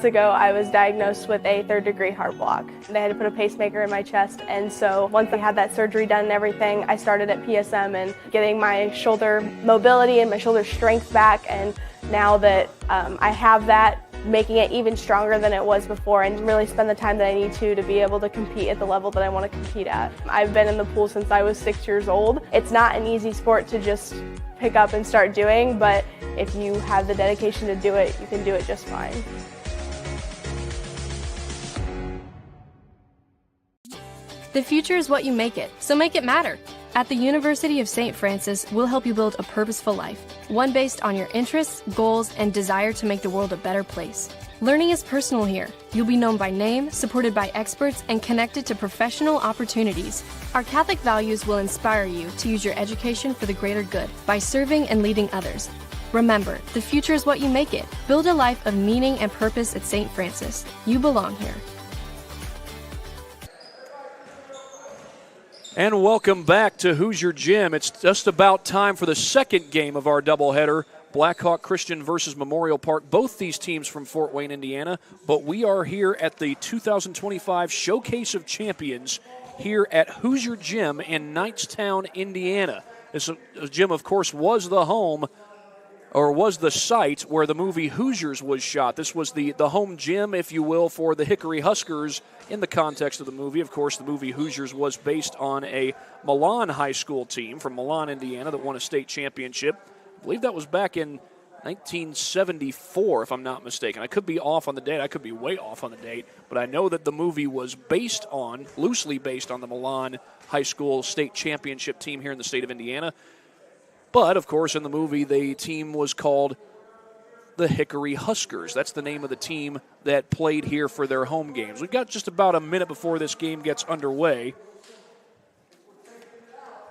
ago, I was diagnosed with a third-degree heart block. They had to put a pacemaker in my chest, and so once I had that surgery done and everything, I started at PSM and getting my shoulder mobility and my shoulder strength back, and now that I have that, making it even stronger than it was before and really spend the time that I need to be able to compete at the level that I want to compete at. I've been in the pool since I was 6 years old. It's not an easy sport to just pick up and start doing, but if you have the dedication to do it, you can do it just fine. The future is what you make it, so make it matter. At the University of St. Francis, we'll help you build a purposeful life, one based on your interests, goals, and desire to make the world a better place. Learning is personal here. You'll be known by name, supported by experts, and connected to professional opportunities. Our Catholic values will inspire you to use your education for the greater good by serving and leading others. Remember, the future is what you make it. Build a life of meaning and purpose at St. Francis. You belong here. And welcome back to Hoosier Gym. It's just about time for the second game of our doubleheader, Blackhawk Christian versus Memorial Park. Both these teams from Fort Wayne, Indiana, but we are here at the 2025 Showcase of Champions here at Hoosier Gym in Knightstown, Indiana. This gym, of course, was the home, or was the site where the movie Hoosiers was shot. This was the home gym, if you will, for the Hickory Huskers in the context of the movie. Of course, the movie Hoosiers was based on a Milan high school team from Milan, Indiana that won a state championship. I believe that was back in 1974, if I'm not mistaken. I could be off on the date. I could be way off on the date. But I know that the movie was loosely based on the Milan high school state championship team here in the state of Indiana. But, of course, in the movie, the team was called the Hickory Huskers. That's the name of the team that played here for their home games. We've got just about a minute before this game gets underway.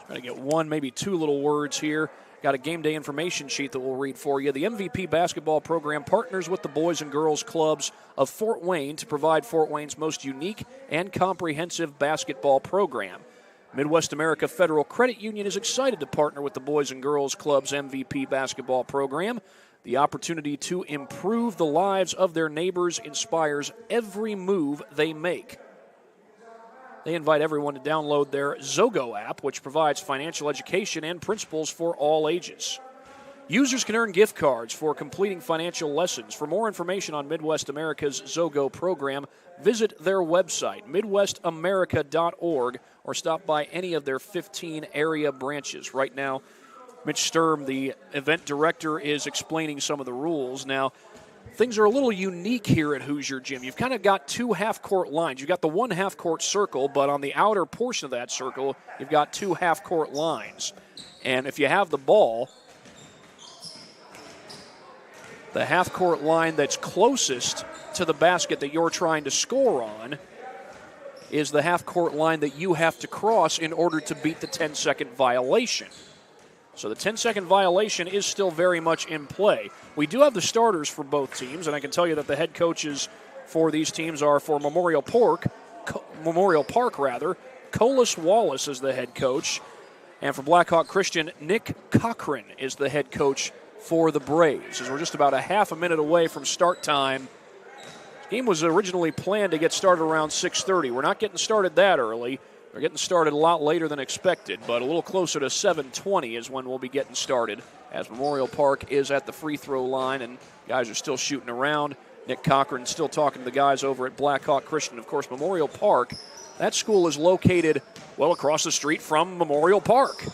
Trying to get one, maybe two little words here. Got a game day information sheet that we'll read for you. The MVP basketball program partners with the Boys and Girls Clubs of Fort Wayne to provide Fort Wayne's most unique and comprehensive basketball program. Midwest America Federal Credit Union is excited to partner with the Boys and Girls Club's MVP basketball program. The opportunity to improve the lives of their neighbors inspires every move they make. They invite everyone to download their Zogo app, which provides financial education and principles for all ages. Users can earn gift cards for completing financial lessons. For more information on Midwest America's Zogo program, visit their website, midwestamerica.org, or stop by any of their 15 area branches. Right now, Mitch Sturm, the event director, is explaining some of the rules. Now, things are a little unique here at Hoosier Gym. You've kind of got two half-court lines. You've got the one half-court circle, but on the outer portion of that circle, you've got two half-court lines. And if you have the ball, the half-court line that's closest to the basket that you're trying to score on is the half-court line that you have to cross in order to beat the 10-second violation. So the 10-second violation is still very much in play. We do have the starters for both teams, and I can tell you that the head coaches for these teams are for Memorial Park, Colas Wallace is the head coach, and for Blackhawk Christian, Nick Cochran is the head coach for the Braves. As we're just about a half a minute away from start time. The game was originally planned to get started around 6:30. We're not getting started that early. We're getting started a lot later than expected, but a little closer to 7:20 is when we'll be getting started, as Memorial Park is at the free throw line and guys are still shooting around. Nick Cochran still talking to the guys over at Blackhawk Christian. Of course, Memorial Park, that school is located well across the street from Memorial Park.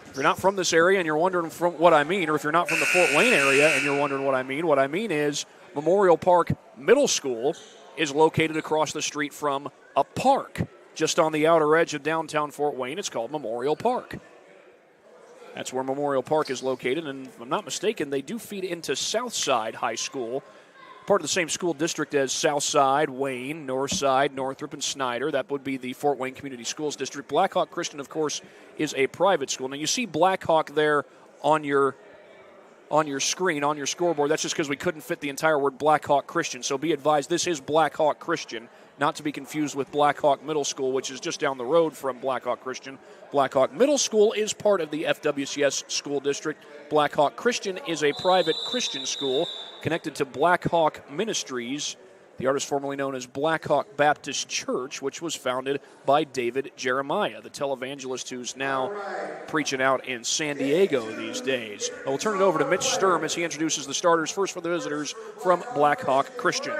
If you're not from this area and you're wondering what I mean, or if you're not from the Fort Wayne area and you're wondering what I mean is Memorial Park Middle School is located across the street from a park just on the outer edge of downtown Fort Wayne. It's called Memorial Park. That's where Memorial Park is located, and if I'm not mistaken, they do feed into Southside High School, part of the same school district as Southside, Wayne, Northside, Northrop, and Snyder. That would be the Fort Wayne Community Schools District. Blackhawk Christian, of course, is a private school. Now, you see Blackhawk there on your screen, on your scoreboard. That's just because we couldn't fit the entire word Blackhawk Christian. So be advised, this is Blackhawk Christian, not to be confused with Blackhawk Middle School, which is just down the road from Blackhawk Christian. Blackhawk Middle School is part of the FWCS school district. Blackhawk Christian is a private Christian school connected to Blackhawk Ministries The artist formerly known as Blackhawk Baptist Church, which was founded by David Jeremiah, the televangelist who's now preaching out in San Diego these days. We'll turn it over to Mitch Sturm as he introduces the starters, first for the visitors from Blackhawk Christian.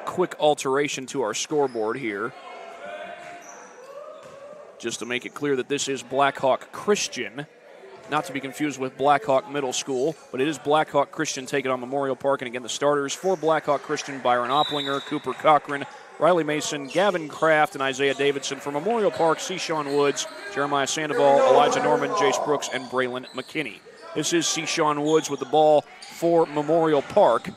Quick alteration to our scoreboard here, just to make it clear that this is Blackhawk Christian, not to be confused with Blackhawk Middle School, but it is Blackhawk Christian taking on Memorial Park. And again, the starters for Blackhawk Christian: Byron Opplinger, Cooper Cochran, Riley Mason, Gavin Kraft, and Isaiah Davidson. For Memorial Park, Sean Woods, Jeremiah Sandoval, Elijah Norman, Jace Brooks, and Braylon McKinney. This is Sean Woods with the ball for Memorial Park.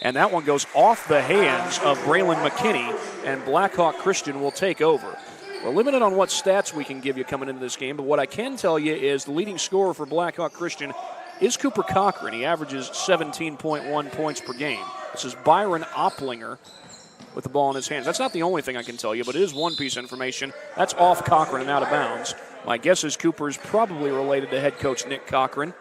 And that one goes off the hands of Braylon McKinney, and Blackhawk Christian will take over. We're limited on what stats we can give you coming into this game, but what I can tell you is the leading scorer for Blackhawk Christian is Cooper Cochran. He averages 17.1 points per game. This is Byron Opplinger with the ball in his hands. That's not the only thing I can tell you, but it is one piece of information. That's off Cochran and out of bounds. My guess is Cooper is probably related to head coach Nick Cochran.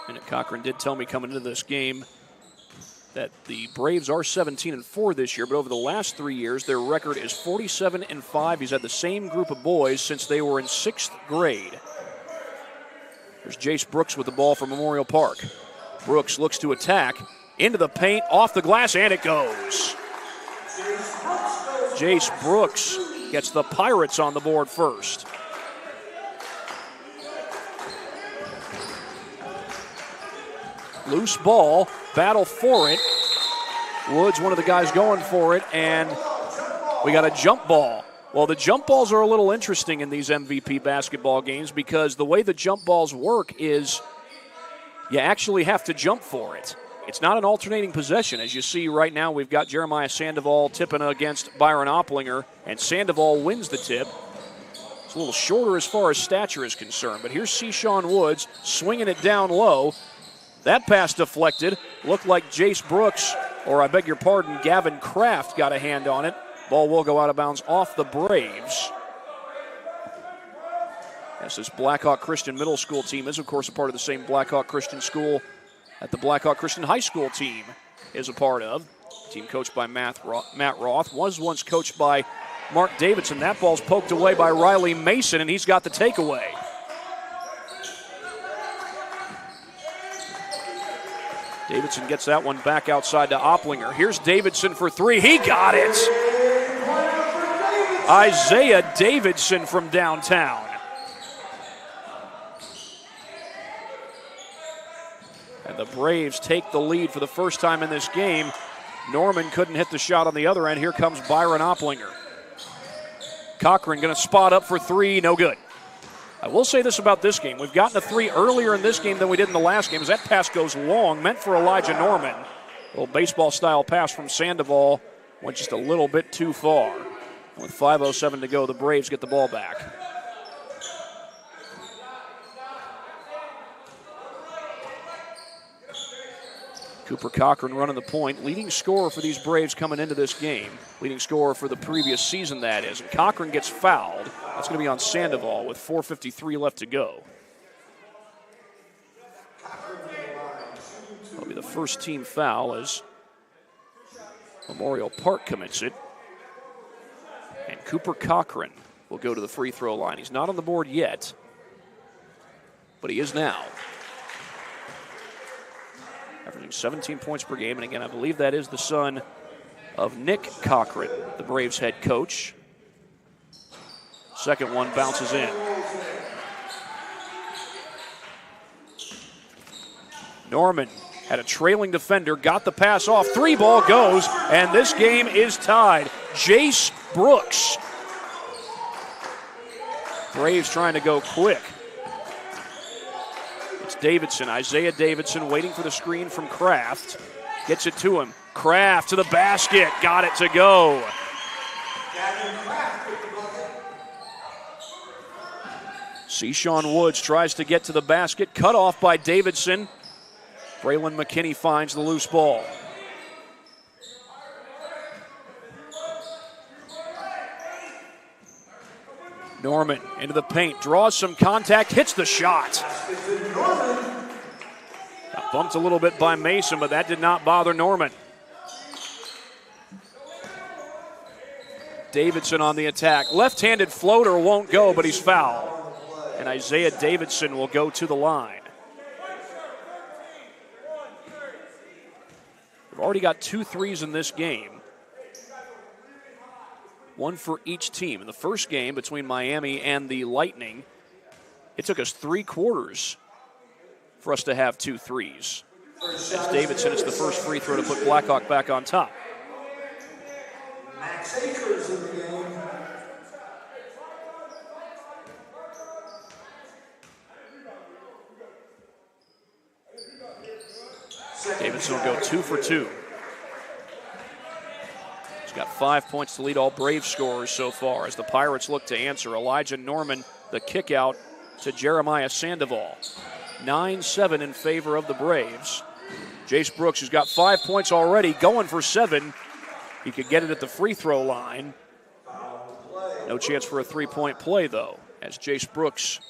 And Cochran did tell me coming into this game that the Braves are 17-4 this year, but over the last 3 years, their record is 47-5. He's had the same group of boys since they were in 6th grade. There's Jace Brooks with the ball for Memorial Park. Brooks looks to attack, into the paint, off the glass, and it goes. Jace Brooks gets the Pirates on the board first. Loose ball, battle for it. Woods, one of the guys going for it, and we got a jump ball. Well, the jump balls are a little interesting in these MVP basketball games because the way the jump balls work is you actually have to jump for it. It's not an alternating possession. As you see right now, we've got Jeremiah Sandoval tipping against Byron Opplinger, and Sandoval wins the tip. It's a little shorter as far as stature is concerned, but here's Sean Woods swinging it down low. That pass deflected. Looked like Jace Brooks, or I beg your pardon, Gavin Kraft got a hand on it. Ball will go out of bounds off the Braves. Yes, this Blackhawk Christian Middle School team is, of course, a part of the same Blackhawk Christian School that the Blackhawk Christian High School team is a part of. Team coached by Matt Roth, was once coached by Mark Davidson. That ball's poked away by Riley Mason, and he's got the takeaway. Davidson gets that one back outside to Opplinger. Here's Davidson for three. He got it! Isaiah Davidson from downtown. And the Braves take the lead for the first time in this game. Norman couldn't hit the shot on the other end. Here comes Byron Opplinger. Cochran going to spot up for three. No good. I will say this about this game. We've gotten a three earlier in this game than we did in the last game, as that pass goes long, meant for Elijah Norman. A little baseball-style pass from Sandoval went just a little bit too far. And with 5:07 to go, the Braves get the ball back. Cooper Cochran running the point. Leading scorer for these Braves coming into this game. Leading scorer for the previous season, that is. And Cochran gets fouled. That's going to be on Sandoval with 4:53 left to go. That'll be the first team foul as Memorial Park commits it. And Cooper Cochran will go to the free throw line. He's not on the board yet, but he is now. Averaging 17 points per game. And again, I believe that is the son of Nick Cochran, the Braves head coach. Second one bounces in. Norman had a trailing defender, got the pass off. Three ball goes, and this game is tied. Jace Brooks. Braves trying to go quick. Davidson, Isaiah Davidson waiting for the screen from Kraft. Gets it to him. Kraft to the basket. Got it to go. Sean Woods tries to get to the basket. Cut off by Davidson. Braylon McKinney finds the loose ball. Norman into the paint, draws some contact, hits the shot. Got bumped a little bit by Mason, but that did not bother Norman. Davidson on the attack. Left-handed floater won't go, but he's fouled. And Isaiah Davidson will go to the line. We've already got 2 threes in this game. One for each team. In the first game between Miami and the Lightning, it took us 3 quarters for us to have 2 threes. As Davidson, it's the first free throw to put Blackhawk back on top. Max Akers in the game. Davidson will go 2 for 2. He's got 5 points to lead all Braves scorers so far as the Pirates look to answer. Elijah Norman, the kick out to Jeremiah Sandoval. 9-7 in favor of the Braves. Jace Brooks, who's got 5 points already, going for 7. He could get it at the free throw line. No chance for a three-point play, though, as Jace Brooks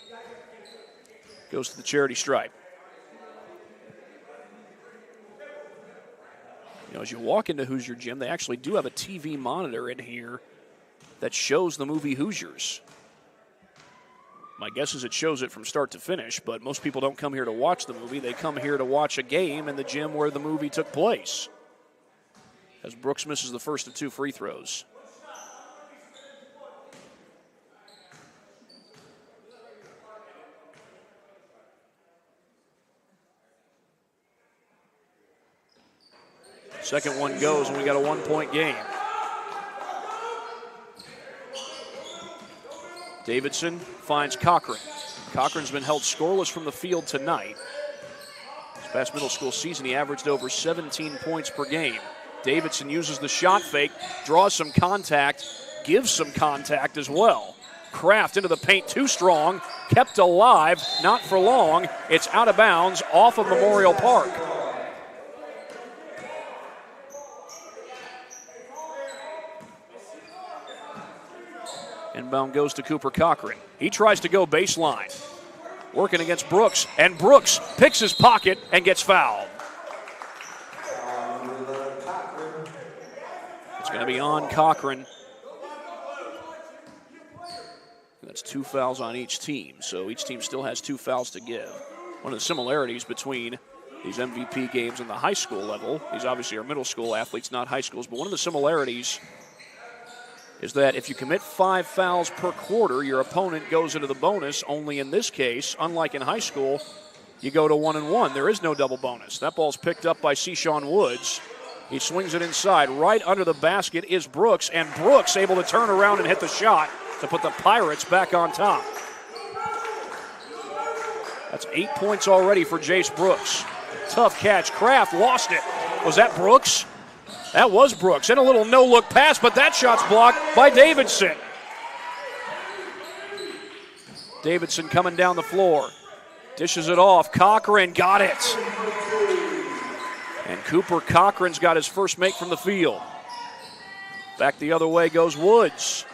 goes to the charity stripe. You know, as you walk into Hoosier Gym, they actually do have a TV monitor in here that shows the movie Hoosiers. My guess is it shows it from start to finish, but most people don't come here to watch the movie. They come here to watch a game in the gym where the movie took place. As Brooks misses the first of 2 free throws. Second one goes, and we got a 1-point game. Davidson finds Cochran. Cochran's been held scoreless from the field tonight. This past middle school season, he averaged over 17 points per game. Davidson uses the shot fake, draws some contact, gives some contact as well. Kraft into the paint, too strong, kept alive, not for long. It's out of bounds off of Memorial Park. Inbound goes to Cooper Cochran. He tries to go baseline. Working against Brooks, and Brooks picks his pocket and gets fouled. going to be on Cochran. That's 2 fouls on each team, so each team still has 2 fouls to give. One of the similarities between these MVP games and the high school level, these obviously are middle school athletes, not high schools, but one of the similarities is that if you commit 5 fouls per quarter, your opponent goes into the bonus. Only in this case, unlike in high school, you go to 1-1. There is no double bonus. That ball's picked up by Sean Woods. He swings it inside. Right under the basket is Brooks, and Brooks able to turn around and hit the shot to put the Pirates back on top. That's 8 points already for Jace Brooks. Tough catch. Kraft lost it. Was that Brooks? That was Brooks. And a little no-look pass, but that shot's blocked by Davidson. Davidson coming down the floor. Dishes it off. Cochran got it. And Cooper Cochran's got his first make from the field. Back the other way goes Woods.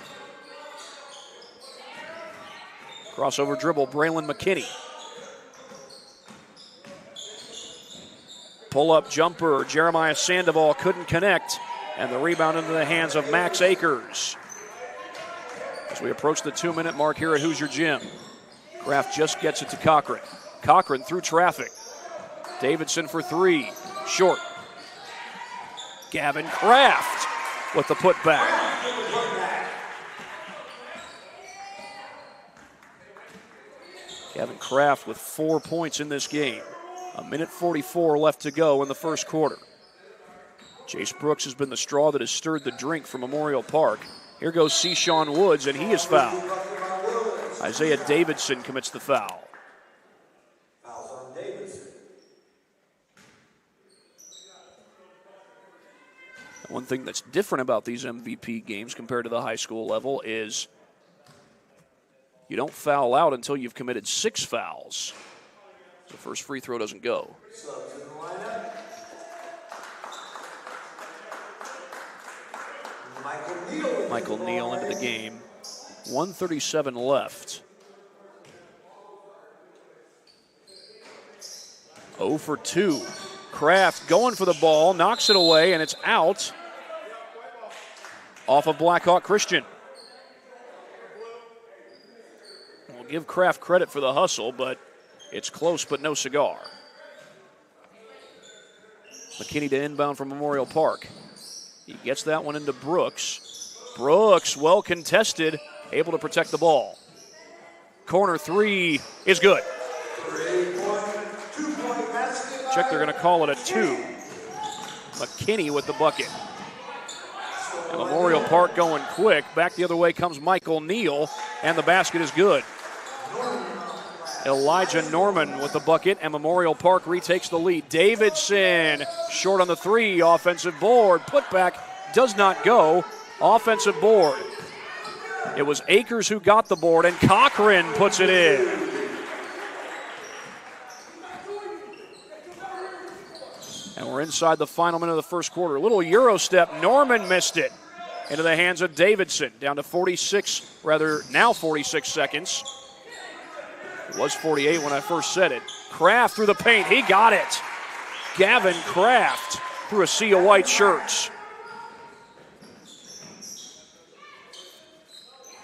Crossover dribble, Braylon McKinney. Pull-up jumper, Jeremiah Sandoval couldn't connect, and the rebound into the hands of Max Akers. As we approach the 2-minute mark here at Hoosier Gym, Kraft just gets it to Cochran. Cochran through traffic. Davidson for 3, short. Gavin Kraft with the putback. Gavin Kraft with 4 points in this game. 1:44 left to go in the first quarter. Jace Brooks has been the straw that has stirred the drink for Memorial Park. Here goes Sean Woods, and he is fouled. Isaiah Davidson commits the foul. One thing that's different about these MVP games compared to the high school level is you don't foul out until you've committed 6 fouls. The first free throw doesn't go. Michael Neal into the game. 1:37 left. 0 for 2. Kraft going for the ball, knocks it away, and it's out off of Blackhawk Christian. We'll give Kraft credit for the hustle, but it's close, but no cigar. McKinney to inbound from Memorial Park. He gets that one into Brooks. Brooks, well contested, able to protect the ball. Corner 3 is good. Check, they're going to call it a 2. McKinney with the bucket. And Memorial Park going quick. Back the other way comes Michael Neal, and the basket is good. Elijah Norman with the bucket, and Memorial Park retakes the lead. Davidson short on the 3, offensive board. Putback does not go. Offensive board. It was Akers who got the board, and Cochran puts it in. And we're inside the final minute of the first quarter. A little Euro step. Norman missed it. Into the hands of Davidson. Down to 46 seconds. It was 48 when I first said it. Kraft through the paint. He got it. Gavin Kraft through a sea of white shirts.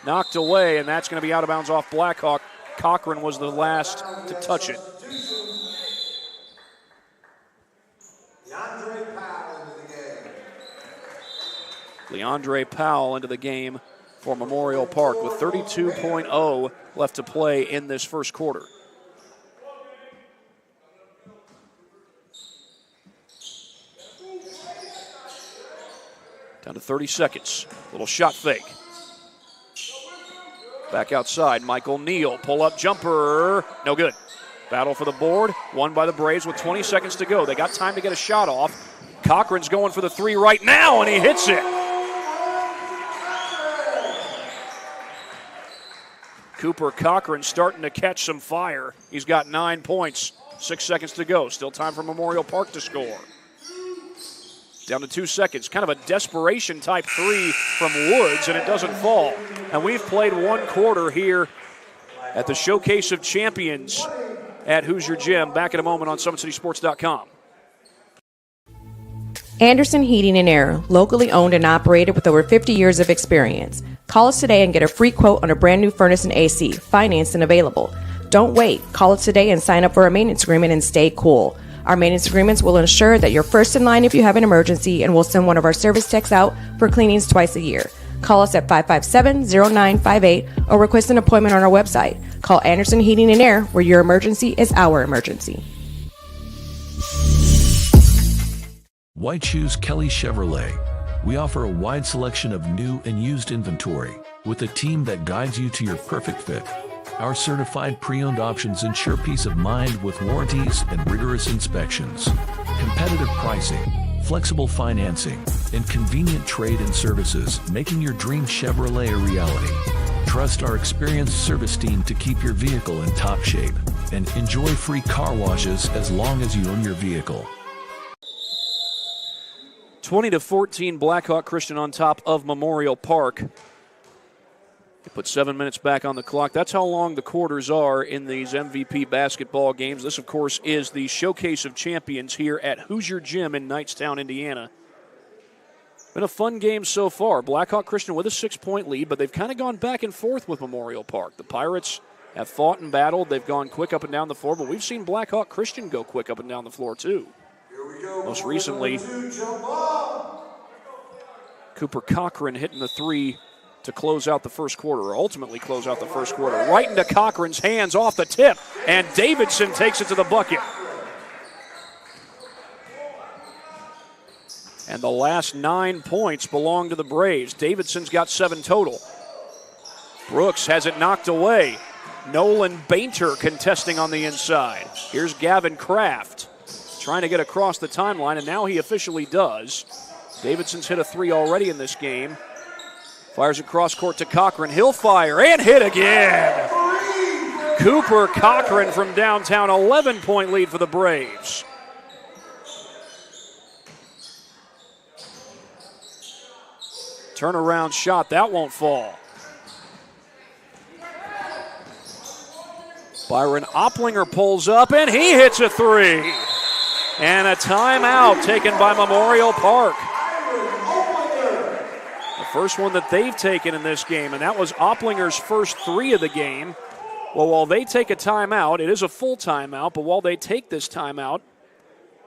Knocked away, and that's going to be out of bounds off Blackhawk. Cochran was the last to touch it. Leandre Powell into the game for Memorial Park with 32.0 left to play in this first quarter. Down to 30 seconds. Little shot fake. Back outside, Michael Neal. Pull-up jumper. No good. Battle for the board. Won by the Braves with 20 seconds to go. They got time to get a shot off. Cochran's going for the 3 right now, and he hits it. Cooper Cochran starting to catch some fire. He's got 9 points, 6 seconds to go. Still time for Memorial Park to score. Down to 2 seconds. Kind of a desperation type 3 from Woods, and it doesn't fall. And we've played 1 quarter here at the Showcase of Champions at Hoosier Gym. Back in a moment on SummitCitySports.com. Anderson Heating and Air, locally owned and operated with over 50 years of experience. Call us today and get a free quote on a brand new furnace and AC, financed and available. Don't wait. Call us today and sign up for a maintenance agreement and stay cool. Our maintenance agreements will ensure that you're first in line if you have an emergency, and we'll send one of our service techs out for cleanings twice a year. Call us at 557-0958 or request an appointment on our website. Call Anderson Heating and Air, where your emergency is our emergency. Why choose Kelly Chevrolet? We offer a wide selection of new and used inventory with a team that guides you to your perfect fit. Our certified pre-owned options ensure peace of mind with warranties and rigorous inspections. Competitive pricing, flexible financing, and convenient trade and services, making your dream Chevrolet a reality. Trust our experienced service team to keep your vehicle in top shape, and enjoy free car washes as long as you own your vehicle. 20-14, Blackhawk Christian on top of Memorial Park. They put 7 minutes back on the clock. That's how long the quarters are in these MVP basketball games. This, of course, is the Showcase of Champions here at Hoosier Gym in Knightstown, Indiana. Been a fun game so far. Blackhawk Christian with a 6-point lead, but they've kind of gone back and forth with Memorial Park. The Pirates have fought and battled. They've gone quick up and down the floor, but we've seen Blackhawk Christian go quick up and down the floor, too. Most recently, Cooper Cochran hitting the three to close out the first quarter, or ultimately close out the first quarter. Right into Cochran's hands off the tip, and Davidson takes it to the bucket. And the last 9 points belong to the Braves. Davidson's got 7 total. Brooks has it knocked away. Nolan Bainter contesting on the inside. Here's Gavin Kraft trying to get across the timeline, and now he officially does. Davidson's hit a 3 already in this game. Fires across court to Cochran. He'll fire and hit again. Cooper Cochran from downtown, 11-point lead for the Braves. Turnaround shot, that won't fall. Byron Opplinger pulls up and he hits a 3. And a timeout taken by Memorial Park. First one that they've taken in this game, and that was Opplinger's first 3 of the game. Well, while they take a timeout, it is a full timeout, but while they take this timeout,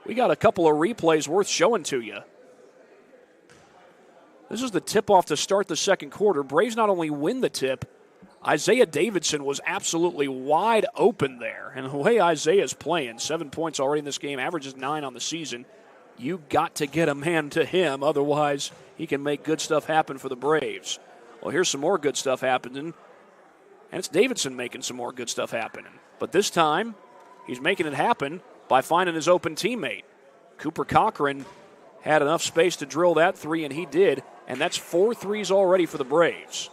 we got a couple of replays worth showing to you. This is the tip-off to start the second quarter. Braves not only win the tip, Isaiah Davidson was absolutely wide open there. And the way Isaiah's playing, 7 points already in this game, averages 9 on the season. You got to get a man to him, otherwise he can make good stuff happen for the Braves. Well, here's some more good stuff happening, and it's Davidson making some more good stuff happening. But this time, he's making it happen by finding his open teammate. Cooper Cochran had enough space to drill that 3, and he did, and that's 4 threes already for the Braves.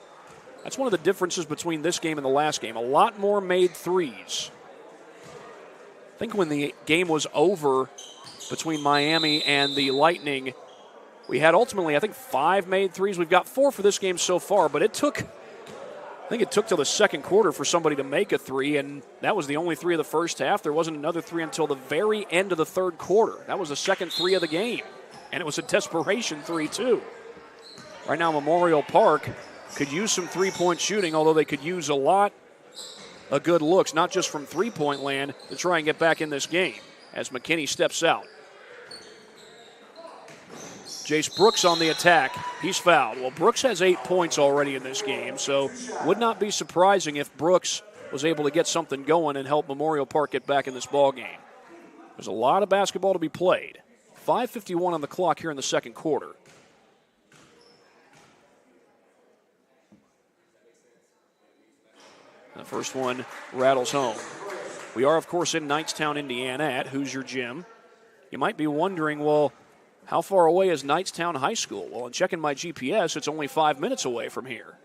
That's one of the differences between this game and the last game. A lot more made threes. I think when the game was over between Miami and the Lightning, we had ultimately, I think, 5 made threes. We've got 4 for this game so far, but it took till the second quarter for somebody to make a 3, and that was the only 3 of the first half. There wasn't another 3 until the very end of the third quarter. That was the second 3 of the game, and it was a desperation 3, too. Right now, Memorial Park could use some three-point shooting, although they could use a lot of good looks, not just from three-point land, to try and get back in this game as McKinney steps out. Jace Brooks on the attack. He's fouled. Well, Brooks has 8 points already in this game, so would not be surprising if Brooks was able to get something going and help Memorial Park get back in this ball game. There's a lot of basketball to be played. 5:51 on the clock here in the second quarter. The first one rattles home. We are, of course, in Knightstown, Indiana at Hoosier Gym. You might be wondering, well, how far away is Knightstown High School? Well, in checking my GPS, it's only 5 minutes away from here.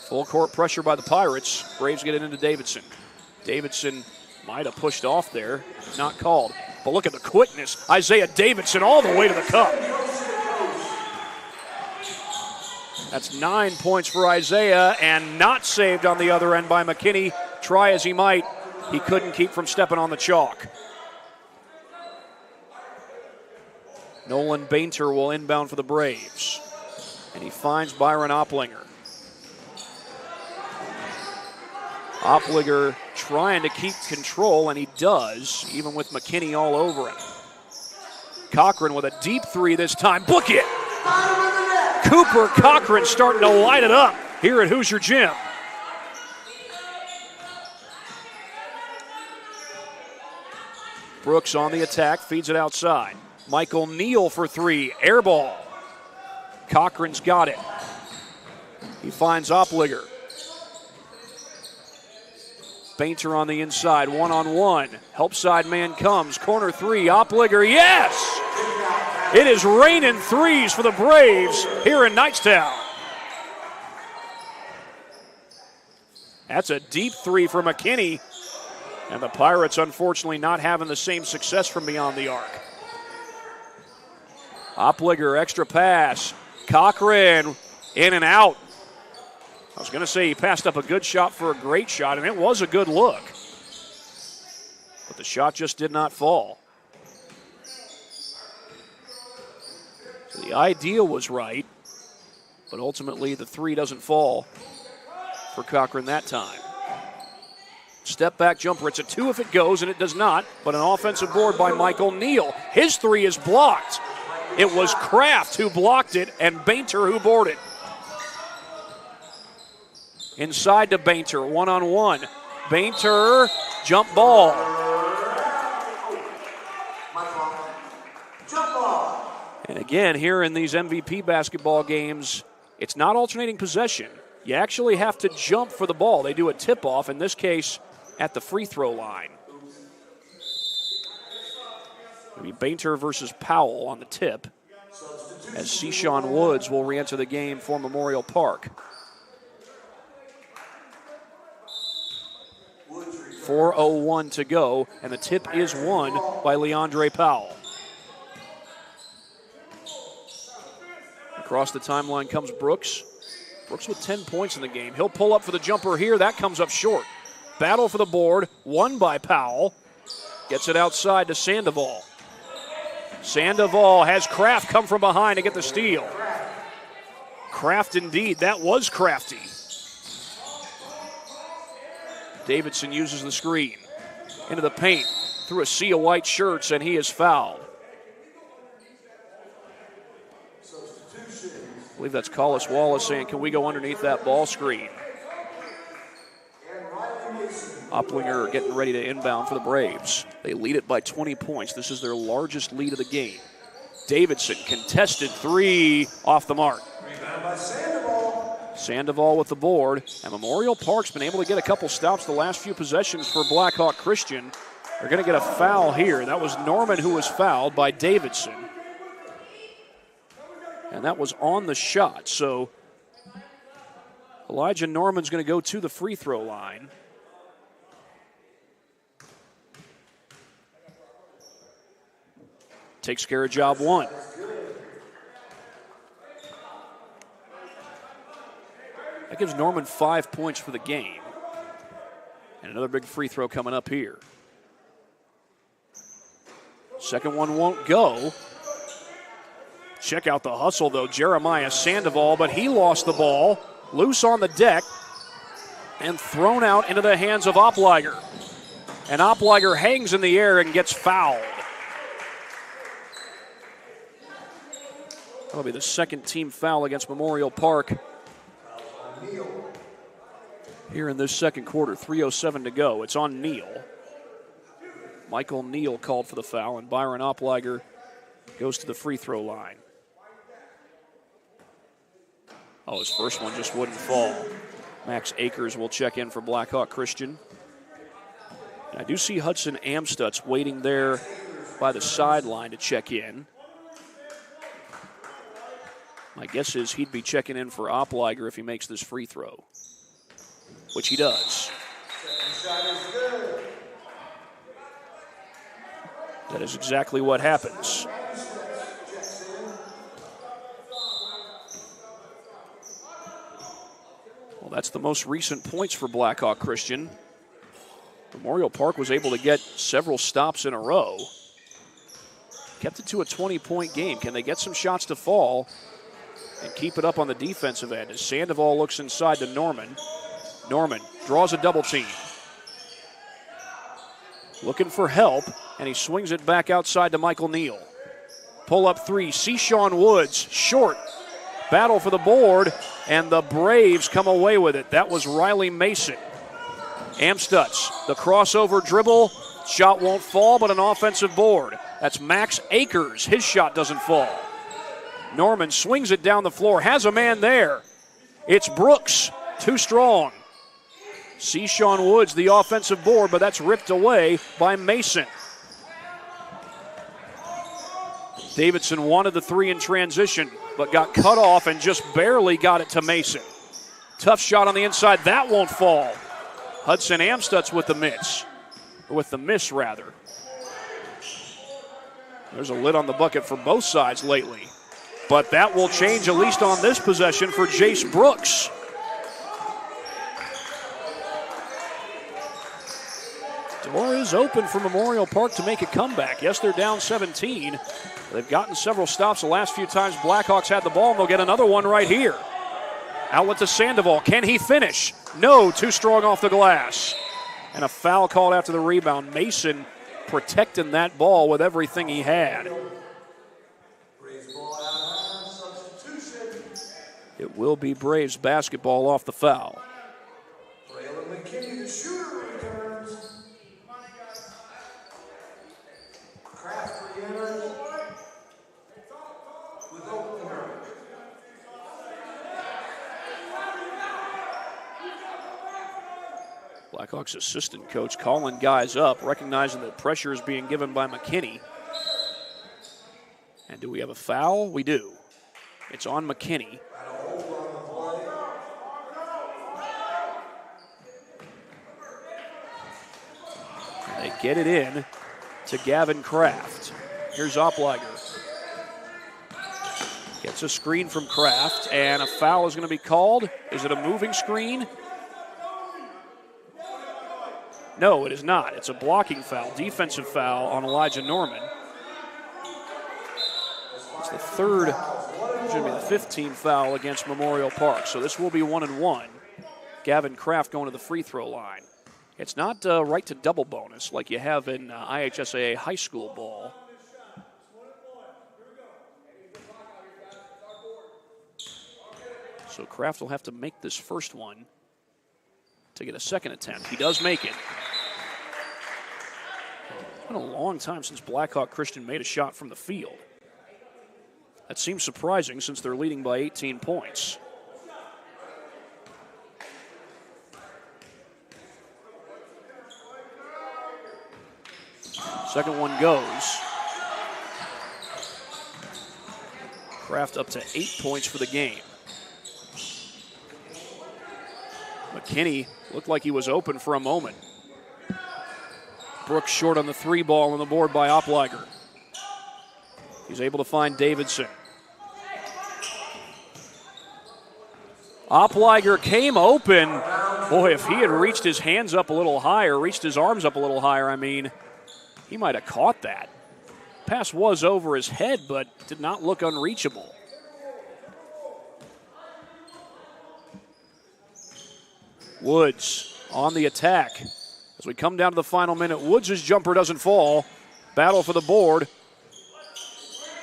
Full court pressure by the Pirates. Braves get it into Davidson. Davidson might have pushed off there. Not called. But look at the quickness. Isaiah Davidson all the way to the cup. That's 9 points for Isaiah, and not saved on the other end by McKinney. Try as he might, he couldn't keep from stepping on the chalk. Nolan Bainter will inbound for the Braves. And he finds Byron Opplinger. Opplinger trying to keep control, and he does, even with McKinney all over him. Cochran with a deep three this time. Book it! Cooper Cochran starting to light it up here at Hoosier Gym. Brooks on the attack, feeds it outside. Michael Neal for three, air ball. Cochran's got it. He finds Opplinger. Bainter on the inside, one-on-one. Help side man comes, corner three, Opplinger, yes! It is raining threes for the Braves here in Knightstown. That's a deep three for McKinney. And the Pirates, unfortunately, not having the same success from beyond the arc. Opplinger, extra pass. Cochran, in and out. I was going to say he passed up a good shot for a great shot, and it was a good look. But the shot just did not fall. So the idea was right, but ultimately the three doesn't fall for Cochran that time. Step back jumper. It's a two if it goes, and it does not, but an offensive board by Michael Neal. His three is blocked. It was Kraft who blocked it and Bainter who boarded. Inside to Bainter, one-on-one. Bainter, jump ball. And again, here in these MVP basketball games, it's not alternating possession. You actually have to jump for the ball. They do a tip-off, in this case, at the free throw line. It'll be Bainter versus Powell on the tip, as Sean Woods will re-enter the game for Memorial Park. 4:01 to go, and the tip is won by Leandre Powell. Across the timeline comes Brooks. Brooks with 10 points in the game. He'll pull up for the jumper here. That comes up short. Battle for the board, won by Powell. Gets it outside to Sandoval. Sandoval has Kraft come from behind to get the steal. Kraft indeed. That was crafty. Davidson uses the screen. Into the paint. Through a sea of white shirts, and he is fouled. I believe that's Collis Wallace saying, can we go underneath that ball screen? Opplinger getting ready to inbound for the Braves. They lead it by 20 points. This is their largest lead of the game. Davidson, contested three, off the mark. Sandoval with the board. And Memorial Park's been able to get a couple stops the last few possessions for Blackhawk Christian. They're going to get a foul here. That was Norman who was fouled by Davidson. And that was on the shot. So Elijah Norman's going to go to the free throw line. Takes care of job one. That gives Norman 5 points for the game. And another big free throw coming up here. Second one won't go. Check out the hustle, though. Jeremiah Sandoval, but he lost the ball. Loose on the deck and thrown out into the hands of Oppliger. And Oppliger hangs in the air and gets fouled. That'll be the second team foul against Memorial Park here in this second quarter. 3:07 to go. It's on Neal. Michael Neal called for the foul, and Byron Oppliger goes to the free throw line. Oh, his first one just wouldn't fall. Max Akers will check in for Blackhawk Christian. And I do see Hudson Amstutz waiting there by the sideline to check in. My guess is he'd be checking in for Oppliger if he makes this free throw, which he does. That is exactly what happens. Well, that's the most recent points for Blackhawk Christian. Memorial Park was able to get several stops in a row. Kept it to a 20-point game. Can they get some shots to fall and keep it up on the defensive end? As Sandoval looks inside to Norman. Norman draws a double team. Looking for help, and he swings it back outside to Michael Neal. Pull up three, Sean Woods, short. Battle for the board, and the Braves come away with it. That was Riley Mason. Amstutz, the crossover dribble. Shot won't fall, but an offensive board. That's Max Akers. His shot doesn't fall. Norman swings it down the floor, has a man there. It's Brooks, too strong. Sean Woods, the offensive board, but that's ripped away by Mason. Davidson wanted the three in transition, but got cut off and just barely got it to Mason. Tough shot on the inside. That won't fall. Hudson Amstutz with the miss. Or with the miss, rather. There's a lid on the bucket for both sides lately. But that will change, at least on this possession, for Jace Brooks. Door is open for Memorial Park to make a comeback. Yes, they're down 17. They've gotten several stops the last few times Blackhawks had the ball, and they'll get another one right here. Outlet to Sandoval. Can he finish? No, too strong off the glass. And a foul called after the rebound. Mason protecting that ball with everything he had. It will be Braves basketball off the foul. Blackhawks assistant coach calling guys up, recognizing that pressure is being given by McKinney. And do we have a foul? We do. It's on McKinney. And they get it in to Gavin Kraft. Here's Opliger. Gets a screen from Kraft, and a foul is going to be called. Is it a moving screen? No, it is not. It's a blocking foul, defensive foul on Elijah Norman. It's the third, it's going to be the 15th foul against Memorial Park. So this will be 1-1. Gavin Kraft going to the free throw line. It's not right to double bonus like you have in IHSAA high school ball. So Kraft will have to make this first one to get a second attempt. He does make it. It's been a long time since Blackhawk Christian made a shot from the field. That seems surprising since they're leading by 18 points. Second one goes. Kraft up to 8 points for the game. McKinney looked like he was open for a moment. Brooks short on the three ball on the board by Opliger. He's able to find Davidson. Opliger came open. Boy, if he had reached his hands up a little higher, reached his arms up a little higher, he might have caught that. Pass was over his head, but did not look unreachable. Woods on the attack. As we come down to the final minute, Woods' jumper doesn't fall. Battle for the board.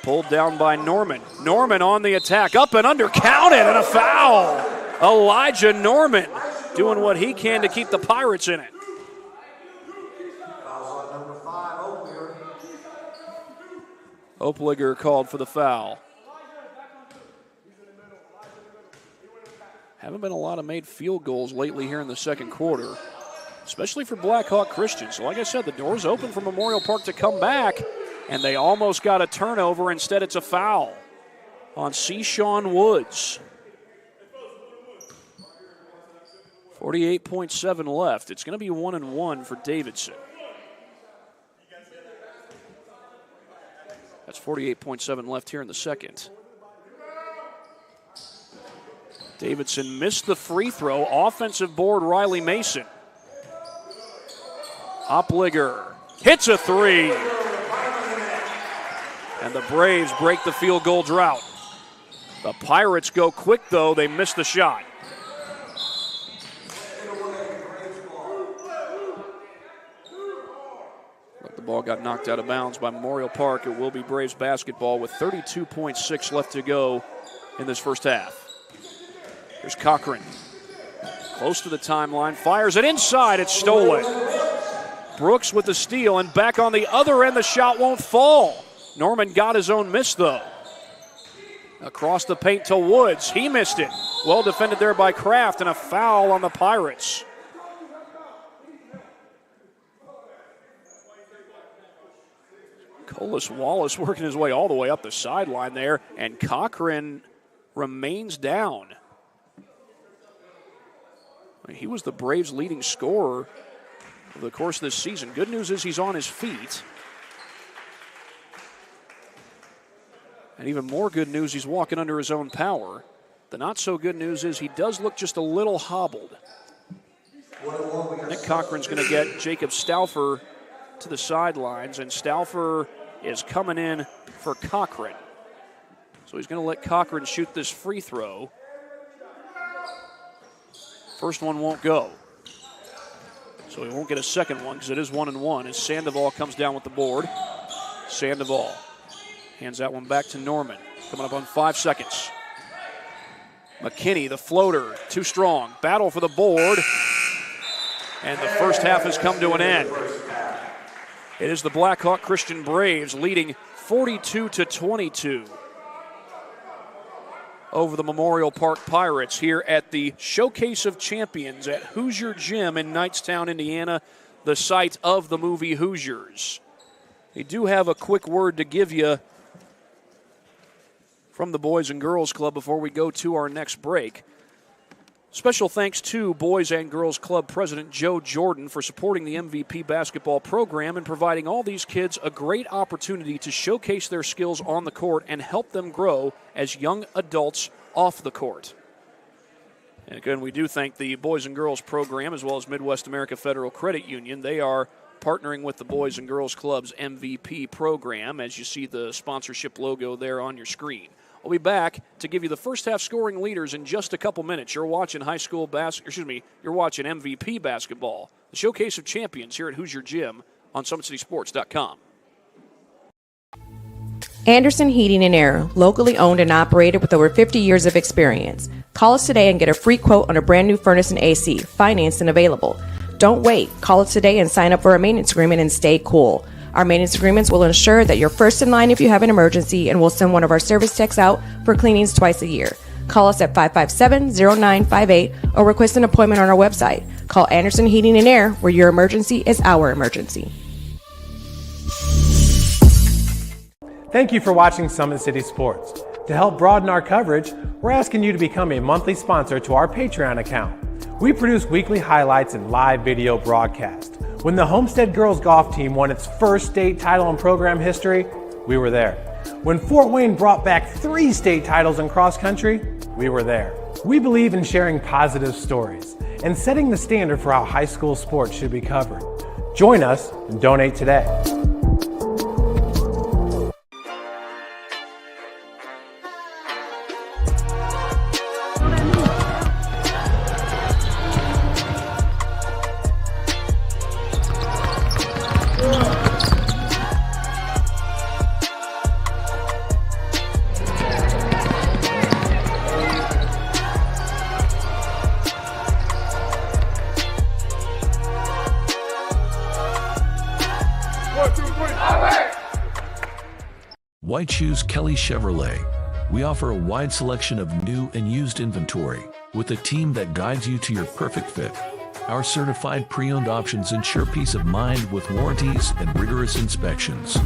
Pulled down by Norman. Norman on the attack. Up and under, counted, and a foul. Elijah Norman doing what he can to keep the Pirates in it. Opliger called for the foul. Haven't been a lot of made field goals lately here in the second quarter, especially for Blackhawk Christian. So like I said, the door's open for Memorial Park to come back, and they almost got a turnover. Instead, it's a foul on Sean Woods. 48.7 left. It's going to be 1-1 for Davidson. That's 48.7 left here in the second. Davidson missed the free throw. Offensive board, Riley Mason. Opliger hits a three. And the Braves break the field goal drought. The Pirates go quick, though. They miss the shot. But the ball got knocked out of bounds by Memorial Park. It will be Braves basketball with 32.6 left to go in this first half. Here's Cochran. Close to the timeline. Fires it inside. It's stolen. Brooks with the steal, and back on the other end, the shot won't fall. Norman got his own miss, though. Across the paint to Woods. He missed it. Well defended there by Kraft, and a foul on the Pirates. Colas Wallace working his way all the way up the sideline there, and Cochran remains down. He was the Braves' leading scorer over the course of this season. Good news is he's on his feet. And even more good news, he's walking under his own power. The not so good news is he does look just a little hobbled. Nick Cochran's going to get Jacob Stauffer to the sidelines, and Stauffer is coming in for Cochran. So he's going to let Cochran shoot this free throw. First one won't go. So he won't get a second one because it is 1-1 as Sandoval comes down with the board. Sandoval hands that one back to Norman. Coming up on 5 seconds. McKinney, the floater, too strong. Battle for the board. And the first half has come to an end. It is the Blackhawk Christian Braves leading 42-22 over the Memorial Park Pirates here at the Showcase of Champions at Hoosier Gym in Knightstown, Indiana, the site of the movie Hoosiers. They do have a quick word to give you from the Boys and Girls Club before we go to our next break. Special thanks to Boys and Girls Club President Joe Jordan for supporting the MVP basketball program and providing all these kids a great opportunity to showcase their skills on the court and help them grow as young adults off the court. And again, we do thank the Boys and Girls program as well as Midwest America Federal Credit Union. They are partnering with the Boys and Girls Club's MVP program, as you see the sponsorship logo there on your screen. We'll be back to give you the first half scoring leaders in just a couple minutes. You're watching you're watching MVP basketball, the Showcase of Champions here at Hoosier Gym on SummitCitySports.com. Anderson Heating and Air, locally owned and operated with over 50 years of experience. Call us today and get a free quote on a brand new furnace and AC, financed and available. Don't wait. Call us today and sign up for a maintenance agreement and stay cool. Our maintenance agreements will ensure that you're first in line if you have an emergency, and we'll send one of our service techs out for cleanings twice a year. Call us at 557-0958 or request an appointment on our website. Call Anderson Heating and Air, where your emergency is our emergency. Thank you for watching Summit City Sports. To help broaden our coverage, we're asking you to become a monthly sponsor to our Patreon account. We produce weekly highlights and live video broadcasts. When the Homestead girls golf team won its first state title in program history, we were there. When Fort Wayne brought back 3 state titles in cross country, we were there. We believe in sharing positive stories and setting the standard for how high school sports should be covered. Join us and donate today. Why choose Kelly Chevrolet? We offer a wide selection of new and used inventory with a team that guides you to your perfect fit. Our certified pre-owned options ensure peace of mind with warranties and rigorous inspections.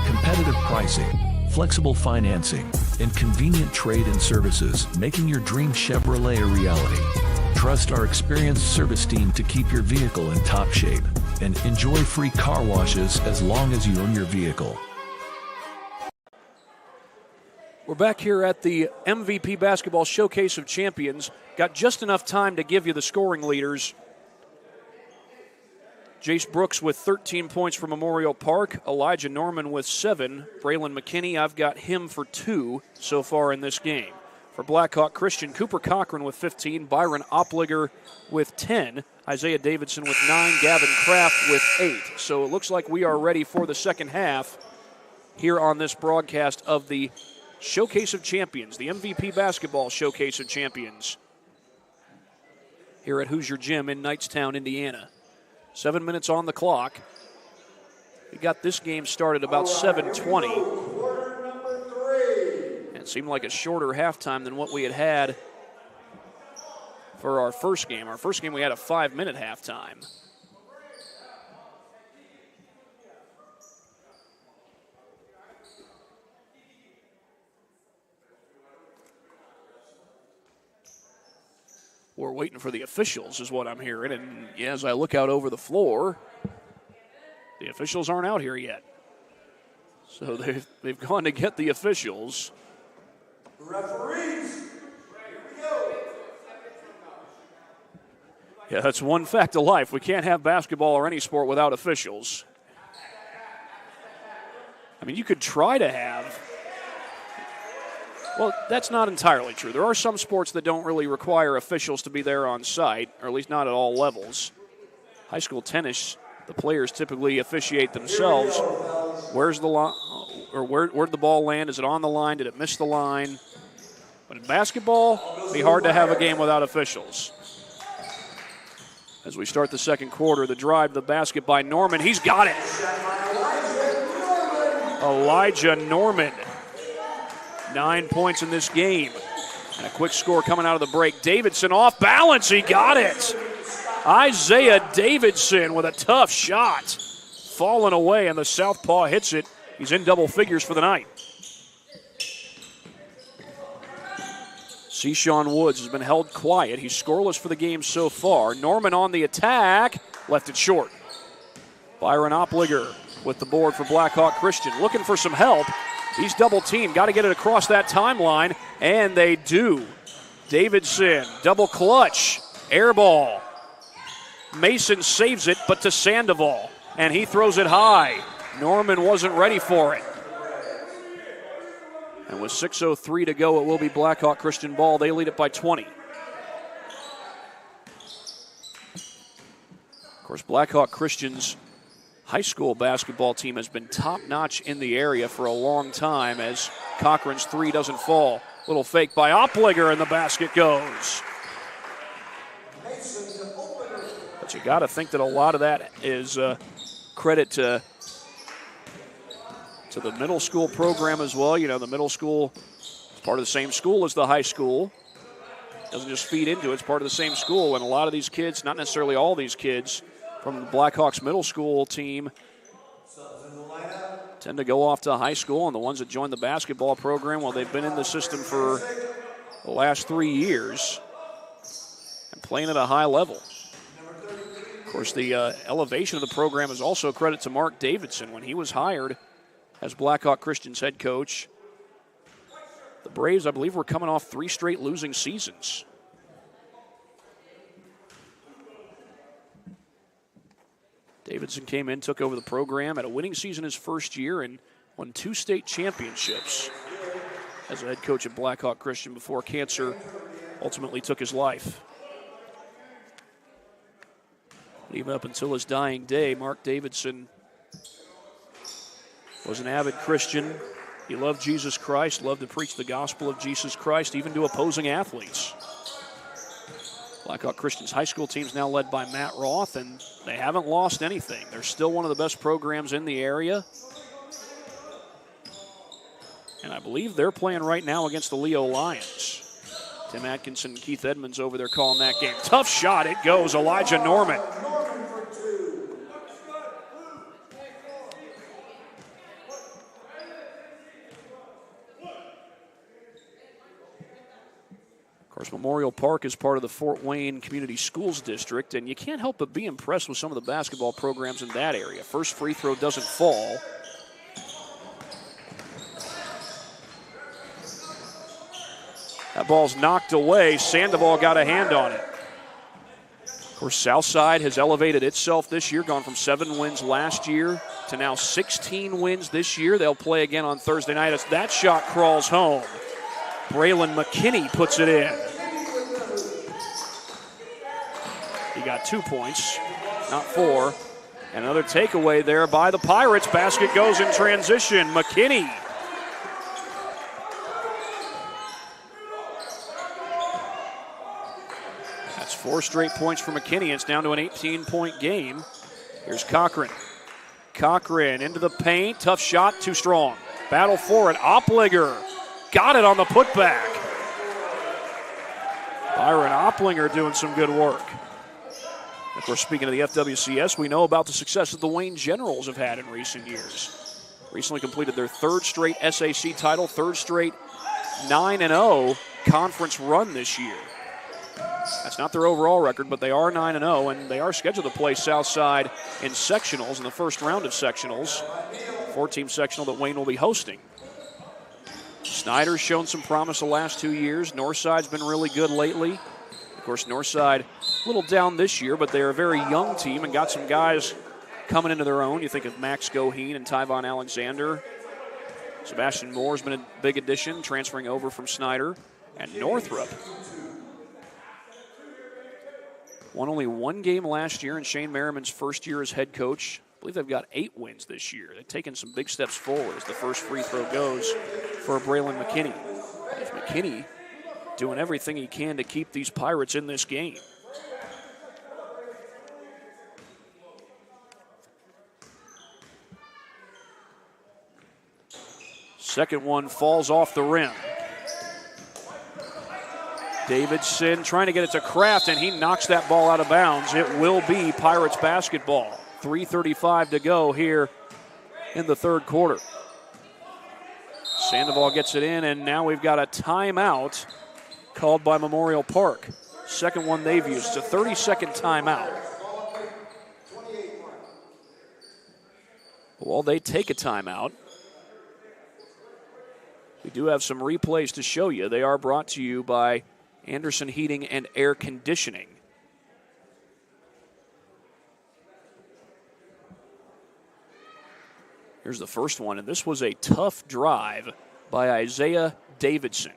Competitive pricing, flexible financing, and convenient trade and services, making your dream Chevrolet a reality. Trust our experienced service team to keep your vehicle in top shape and enjoy free car washes as long as you own your vehicle. We're back here at the MVP Basketball Showcase of Champions. Got just enough time to give you the scoring leaders. Jace Brooks with 13 points for Memorial Park. Elijah Norman with 7. Braylon McKinney, I've got him for 2 so far in this game. For Blackhawk Christian, Cooper Cochran with 15. Byron Opliger with 10. Isaiah Davidson with 9. Gavin Kraft with 8. So it looks like we are ready for the second half here on this broadcast of the Showcase of Champions, the MVP Basketball Showcase of Champions here at Hoosier Gym in Knightstown, Indiana. 7 minutes on the clock. We got this game started about 7:20. And it seemed like a shorter halftime than what we had for our first game. Our first game we had a 5-minute halftime. We're waiting for the officials is what I'm hearing. And yeah, as I look out over the floor, the officials aren't out here yet. So they've gone to get the officials. Referees, here we go. Yeah, that's one fact of life. We can't have basketball or any sport without officials. I mean, you could try to have. Well, that's not entirely true. There are some sports that don't really require officials to be there on site, or at least not at all levels. High school tennis, the players typically officiate themselves. Where's the line, or where'd the ball land? Is it on the line? Did it miss the line? But in basketball, it'd be hard to have a game without officials. As we start the second quarter, the drive, the basket by Norman. He's got it. Elijah Norman. 9 points in this game. And a quick score coming out of the break. Davidson off balance. He got it. Isaiah Davidson with a tough shot. Falling away, and the southpaw hits it. He's in double figures for the night. Sean Woods has been held quiet. He's scoreless for the game so far. Norman on the attack. Left it short. Byron Opliger with the board for Blackhawk Christian. Looking for some help. He's double teamed. Got to get it across that timeline, and they do. Davidson, double clutch, air ball. Mason saves it, but to Sandoval, and he throws it high. Norman wasn't ready for it. And with 6:03 to go, it will be Blackhawk Christian ball. They lead it by 20. Of course, Blackhawk Christian's high school basketball team has been top-notch in the area for a long time as Cochran's three doesn't fall. Little fake by Opliger, and the basket goes. But you got to think that a lot of that is credit to the middle school program as well. You know, the middle school is part of the same school as the high school. Doesn't just feed into it, it's part of the same school. And a lot of these kids, not necessarily all these kids, from the Blackhawks middle school team tend to go off to high school, and the ones that join the basketball program, well, they've been in the system for the last 3 years and playing at a high level. Of course, the elevation of the program is also a credit to Mark Davidson. When he was hired as Blackhawk Christian's head coach, the Braves, I believe, were coming off 3 straight losing seasons. Davidson came in, took over the program, had a winning season his first year, and won 2 state championships as a head coach at Blackhawk Christian before cancer ultimately took his life. Even up until his dying day, Mark Davidson was an avid Christian. He loved Jesus Christ, loved to preach the gospel of Jesus Christ, even to opposing athletes. Blackhawk Christian's high school team's now led by Matt Roth, and they haven't lost anything. They're still one of the best programs in the area. And I believe they're playing right now against the Leo Lions. Tim Atkinson and Keith Edmonds over there calling that game. Tough shot, it goes. Elijah Norman. Of course, Memorial Park is part of the Fort Wayne Community Schools District, and you can't help but be impressed with some of the basketball programs in that area. First free throw doesn't fall. That ball's knocked away. Sandoval got a hand on it. Of course, Southside has elevated itself this year, gone from 7 wins last year to now 16 wins this year. They'll play again on Thursday night as that shot crawls home. Braylon McKinney puts it in. He got 2 points, not 4. And another takeaway there by the Pirates. Basket goes in transition. McKinney. That's 4 straight points for McKinney. It's down to an 18-point game. Here's Cochran. Cochran into the paint. Tough shot, too strong. Battle for it. Oppliger got it on the putback. Byron Oppliger doing some good work. Of course, speaking of the FWCS, we know about the success that the Wayne Generals have had in recent years. Recently completed their 3rd straight SAC title, 3rd straight 9-0 conference run this year. That's not their overall record, but they are 9-0, and they are scheduled to play Southside in sectionals in the first round of sectionals. 4-team sectional that Wayne will be hosting. Snyder's shown some promise the last 2 years. Northside's been really good lately. Of course, Northside a little down this year, but they're a very young team and got some guys coming into their own. You think of Max Goheen and Tyvon Alexander. Sebastian Moore's been a big addition, transferring over from Snyder. And Northrop won only 1 game last year in Shane Merriman's first year as head coach. I believe they've got 8 wins this year. They've taken some big steps forward as the first free throw goes for Braylon McKinney. If McKinney doing everything he can to keep these Pirates in this game. Second one falls off the rim. Davidson trying to get it to Kraft, and he knocks that ball out of bounds. It will be Pirates basketball. 3:35 to go here in the 3rd quarter. Sandoval gets it in, and now we've got a timeout called by Memorial Park. Second one they've used. It's a 30-second timeout. While they take a timeout, we do have some replays to show you. They are brought to you by Anderson Heating and Air Conditioning. Here's the first one, and this was a tough drive by Isaiah Davidson.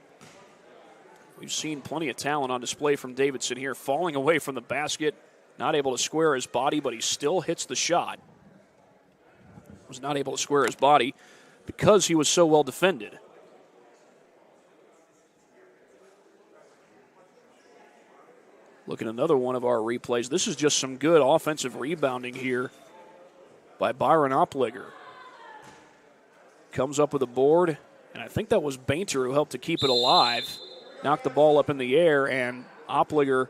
We've seen plenty of talent on display from Davidson here, falling away from the basket, not able to square his body, but he still hits the shot. Was not able to square his body because he was so well defended. Look at another one of our replays. This is just some good offensive rebounding here by Byron Oppliger. Comes up with a board, and I think that was Bainter who helped to keep it alive. Knocked the ball up in the air, and Oppliger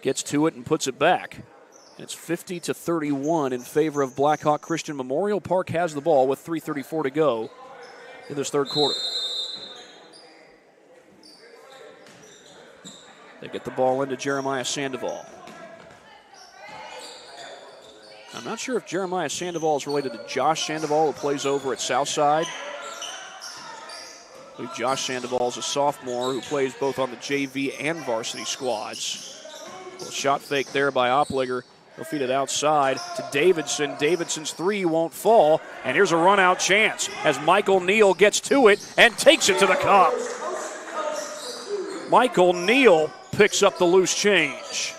gets to it and puts it back. And it's 50-31 in favor of Blackhawk Christian. Memorial Park has the ball with 3:34 to go in this 3rd quarter. They get the ball into Jeremiah Sandoval. I'm not sure if Jeremiah Sandoval is related to Josh Sandoval, who plays over at Southside. I believe Josh Sandoval is a sophomore who plays both on the JV and varsity squads. A little shot fake there by Oppliger. He'll feed it outside to Davidson. Davidson's 3 won't fall, and here's a run-out chance as Michael Neal gets to it and takes it to the cup. Michael Neal picks up the loose change.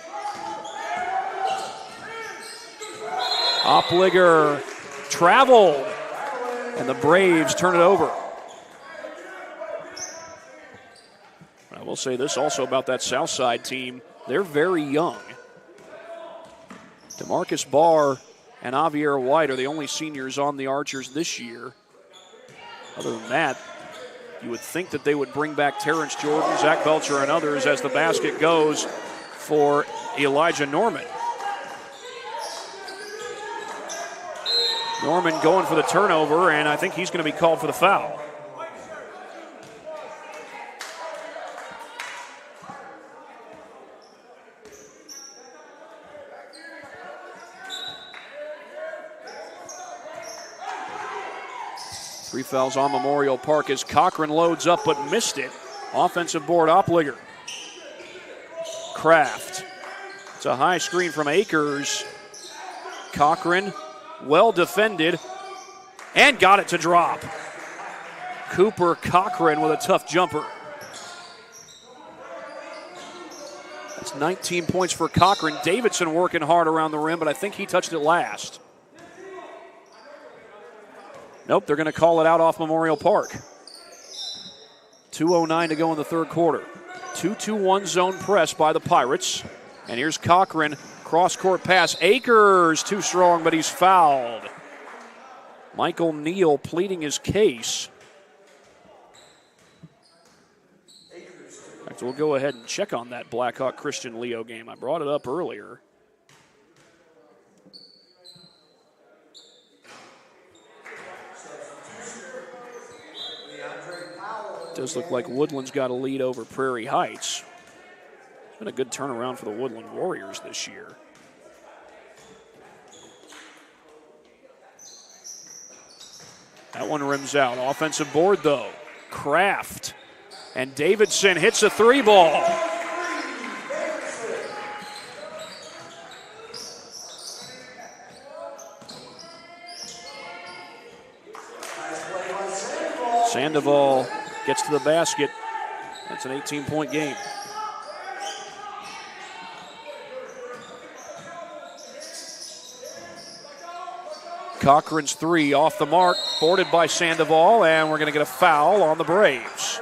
Oppliger traveled, and the Braves turn it over. I will say this also about that Southside team. They're very young. DeMarcus Barr and Javier White are the only seniors on the Archers this year. Other than that, you would think that they would bring back Terrence Jordan, Zach Belcher, and others as the basket goes for Elijah Norman. Norman going for the turnover, and I think he's going to be called for the foul. Three fouls on Memorial Park as Cochran loads up but missed it. Offensive board, Oppliger. Kraft It's a high screen from Akers. Cochran, well defended, and got it to drop. Cooper Cochran with a tough jumper. That's 19 points for Cochran. Davidson working hard around the rim, but I think he touched it last. Nope, they're going to call it out off Memorial Park. 2:09 to go in the third quarter. 2-2-1 zone press by the Pirates. And here's Cochran, cross-court pass. Akers, too strong, but he's fouled. Michael Neal pleading his case. In fact, we'll go ahead and check on that Blackhawk Christian Leo game. I brought it up earlier. It does look like Woodland's got a lead over Prairie Heights. It's been a good turnaround for the Woodland Warriors this year. That one rims out. Offensive board, though. Kraft. And Davidson hits a three ball. Sandoval gets to the basket. That's an 18-point game. Cochran's three off the mark, boarded by Sandoval, and we're going to get a foul on the Braves.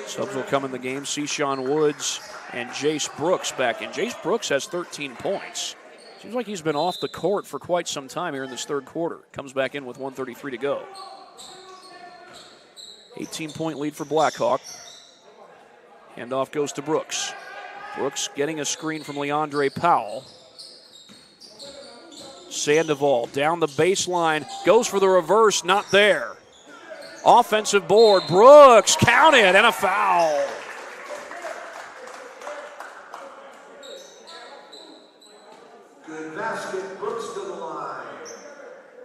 Subs will come in the game. Sean Woods and Jace Brooks back in. Jace Brooks has 13 points. Seems like he's been off the court for quite some time here in this third quarter. Comes back in with 1:33 to go. 18-point lead for Blackhawk. Handoff goes to Brooks. Brooks getting a screen from Leandre Powell. Sandoval down the baseline, goes for the reverse, not there. Offensive board, Brooks counted, and a foul. Good basket, Brooks to the line.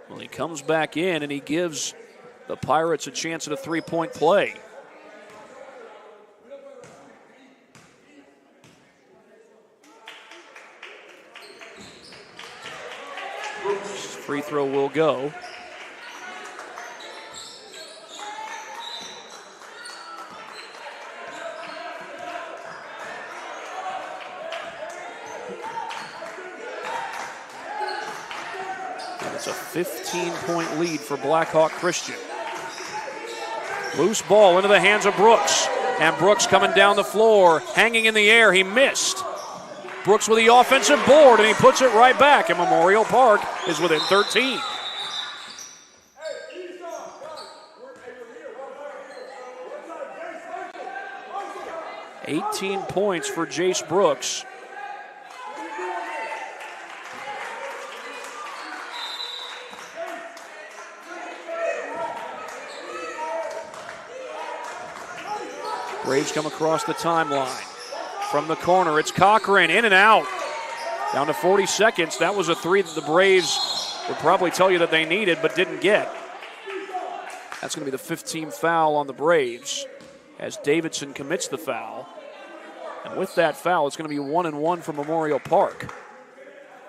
Well, he comes back in and he gives the Pirates a chance at a three-point play. Free throw will go. And it's a 15-point lead for Blackhawk Christian. Loose ball into the hands of Brooks. And Brooks coming down the floor, hanging in the air. He missed. Brooks with the offensive board, and he puts it right back, and Memorial Park is within 13. $18 points for Jace Brooks. Braves come across the timeline. From the corner, it's Cochran, in and out. Down to 40 seconds. That was a three that the Braves would probably tell you that they needed but didn't get. That's going to be the 15th foul on the Braves as Davidson commits the foul. And with that foul, it's going to be 1-1 for Memorial Park.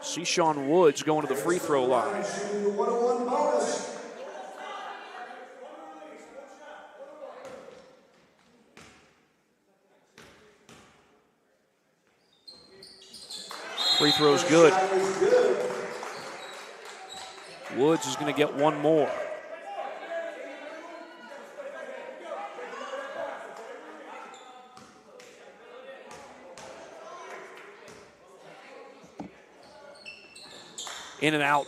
Sean Woods going to the free throw line. Free throw's good. Woods is going to get one more. In and out.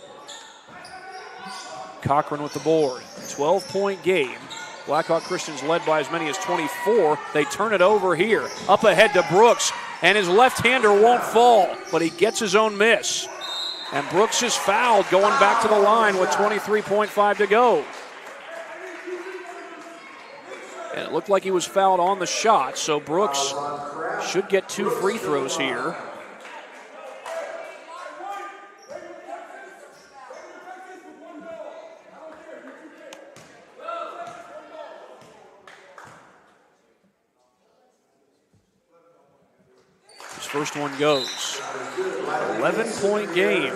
Cochran with the board. 12-point game. Blackhawk Christian's led by as many as 24. They turn it over here. Up ahead to Brooks. And his left-hander won't fall, but he gets his own miss. And Brooks is fouled going back to the line with 23.5 to go. And it looked like he was fouled on the shot, so Brooks should get 2 free throws here. first one goes. 11-point game.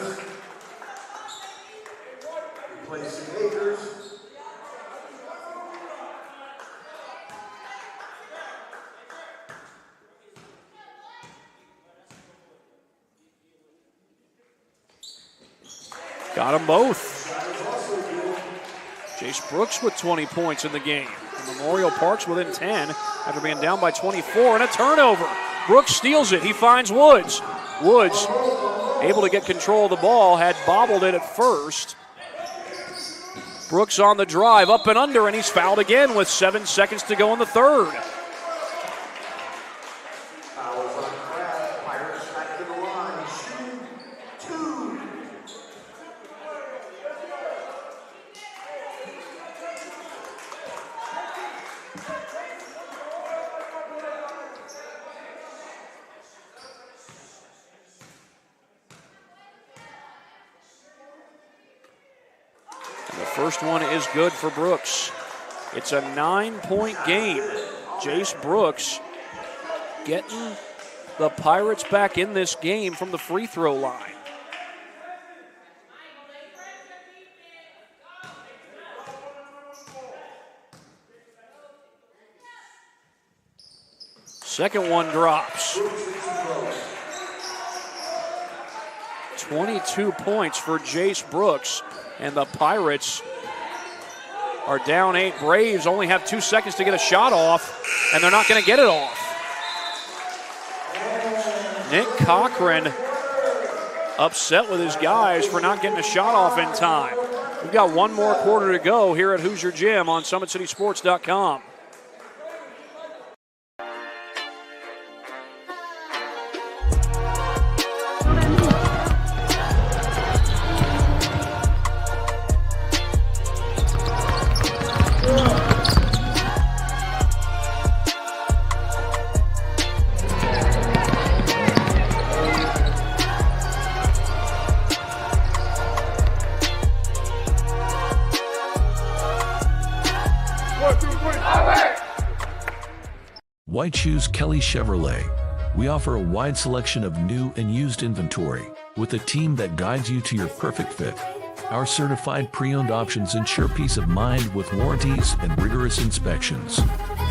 Replacing Akers. Got them both. Jace Brooks with 20 points in the game. And Memorial Park's within 10 after being down by 24, and a turnover. Brooks steals it. He finds Woods. Woods able to get control of the ball, had bobbled it at first. Brooks on the drive, up and under, and he's fouled again with 7 seconds to go in the third. Fouls on Kraft. Pirates back to the line. Shoot. 2. First one is good for Brooks. It's a 9-point game. Jace Brooks getting the Pirates back in this game from the free throw line. Second one drops. 22 points for Jace Brooks, and the Pirates are down 8. Braves only have 2 seconds to get a shot off, and they're not going to get it off. Nick Cochran upset with his guys for not getting a shot off in time. We've got one more quarter to go here at Hoosier Gym on SummitCitySports.com. Why choose Kelly Chevrolet? We offer a wide selection of new and used inventory with a team that guides you to your perfect fit. Our certified pre-owned options ensure peace of mind with warranties and rigorous inspections.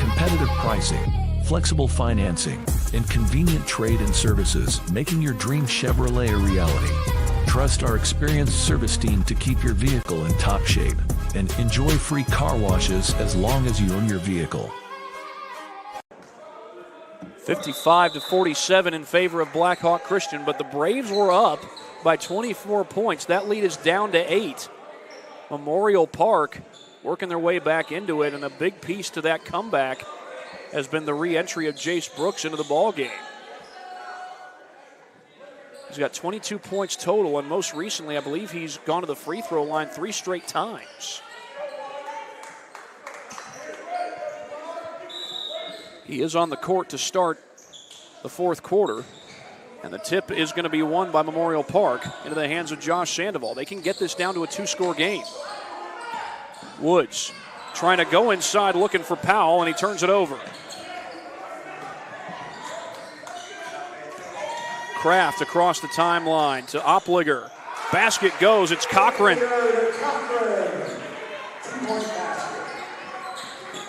Competitive pricing, flexible financing, and convenient trade and services, making your dream Chevrolet a reality. Trust our experienced service team to keep your vehicle in top shape and enjoy free car washes as long as you own your vehicle. 55-47 in favor of Blackhawk Christian, but the Braves were up by 24 points. That lead is down to 8. Memorial Park working their way back into it, and a big piece to that comeback has been the re-entry of Jace Brooks into the ballgame. He's got 22 points total, and most recently, I believe he's gone to the free throw line 3 straight times. He is on the court to start the fourth quarter, and the tip is going to be won by Memorial Park into the hands of Josh Sandoval. They can get this down to a 2-score game. Woods trying to go inside looking for Powell, and he turns it over. Kraft across the timeline to Opliger. Basket goes, it's Cochran.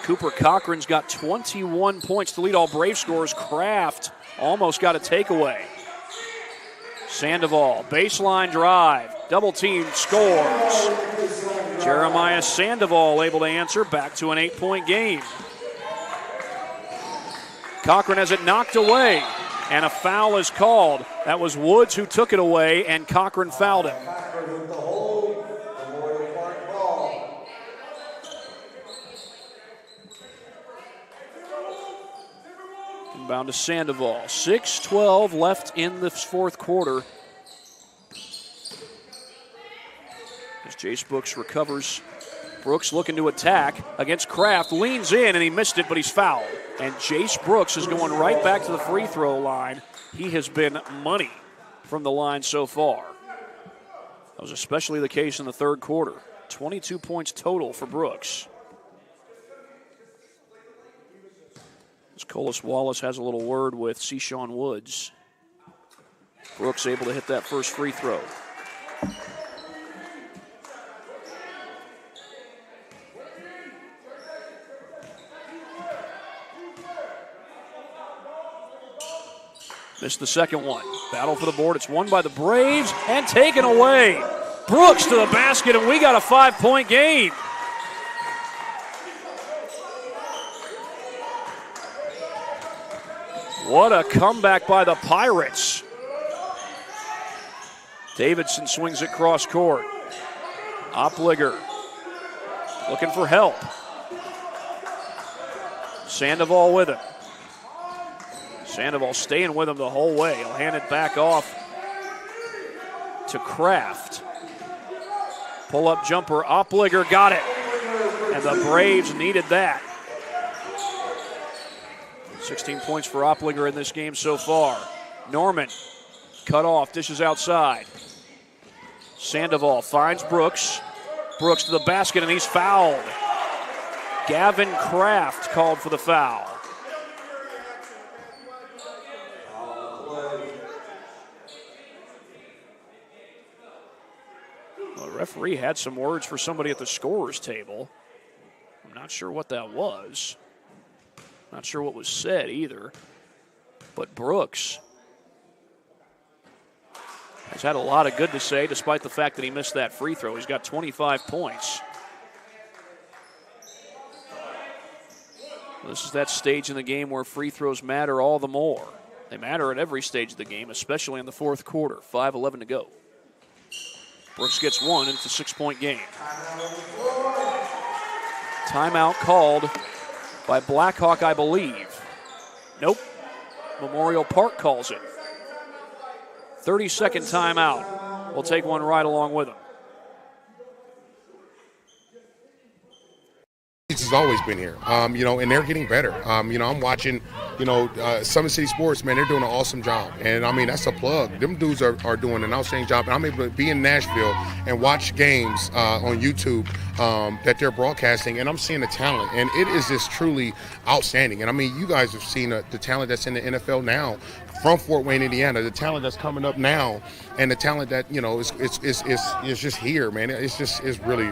Cooper Cochran's got 21 points to lead all Brave scorers. Kraft almost got a takeaway. Sandoval, baseline drive, double team, scores. Jeremiah Sandoval able to answer, back to an 8-point game. Cochran has it knocked away, and a foul is called. That was Woods who took it away, and Cochran fouled him. Inbound to Sandoval. 6:12 left in this fourth quarter. As Jace Brooks recovers. Brooks looking to attack against Kraft. Leans in, and he missed it, but he's fouled. And Jace Brooks is going right back to the free throw line. He has been money from the line so far. That was especially the case in the third quarter. 22 points total for Brooks. As Colas Wallace has a little word with Sean Woods. Brooks able to hit that first free throw. Missed the second one. Battle for the board. It's won by the Braves and taken away. Brooks to the basket, and we got a 5-point game. What a comeback by the Pirates. Davidson swings it cross court. Opliger looking for help. Sandoval with him. Sandoval staying with him the whole way. He'll hand it back off to Kraft. Pull-up jumper. Opliger got it. And the Braves needed that. 16 points for Opliger in this game so far. Norman, cut off, dishes outside. Sandoval finds Brooks. Brooks to the basket, and he's fouled. Gavin Kraft called for the foul. Well, the referee had some words for somebody at the scorer's table. I'm not sure what that was. Not sure what was said either. But Brooks has had a lot of good to say despite the fact that he missed that free throw. He's got 25 points. This is that stage in the game where free throws matter all the more. They matter at every stage of the game, especially in the fourth quarter. 5:11 to go. Brooks gets one, and it's a 6-point game. Timeout called by Blackhawk, I believe. Nope. Memorial Park calls it. 30-second timeout. We'll take one right along with them. Has always been here, and they're getting better. I'm watching, Summit City Sports, man, they're doing an awesome job. And, that's a plug. Them dudes are doing an outstanding job. And I'm able to be in Nashville and watch games on YouTube that they're broadcasting, and I'm seeing the talent. And it is just truly outstanding. And, you guys have seen the talent that's in the NFL now from Fort Wayne, Indiana, the talent that's coming up now, and the talent that, is just here, man. It's really.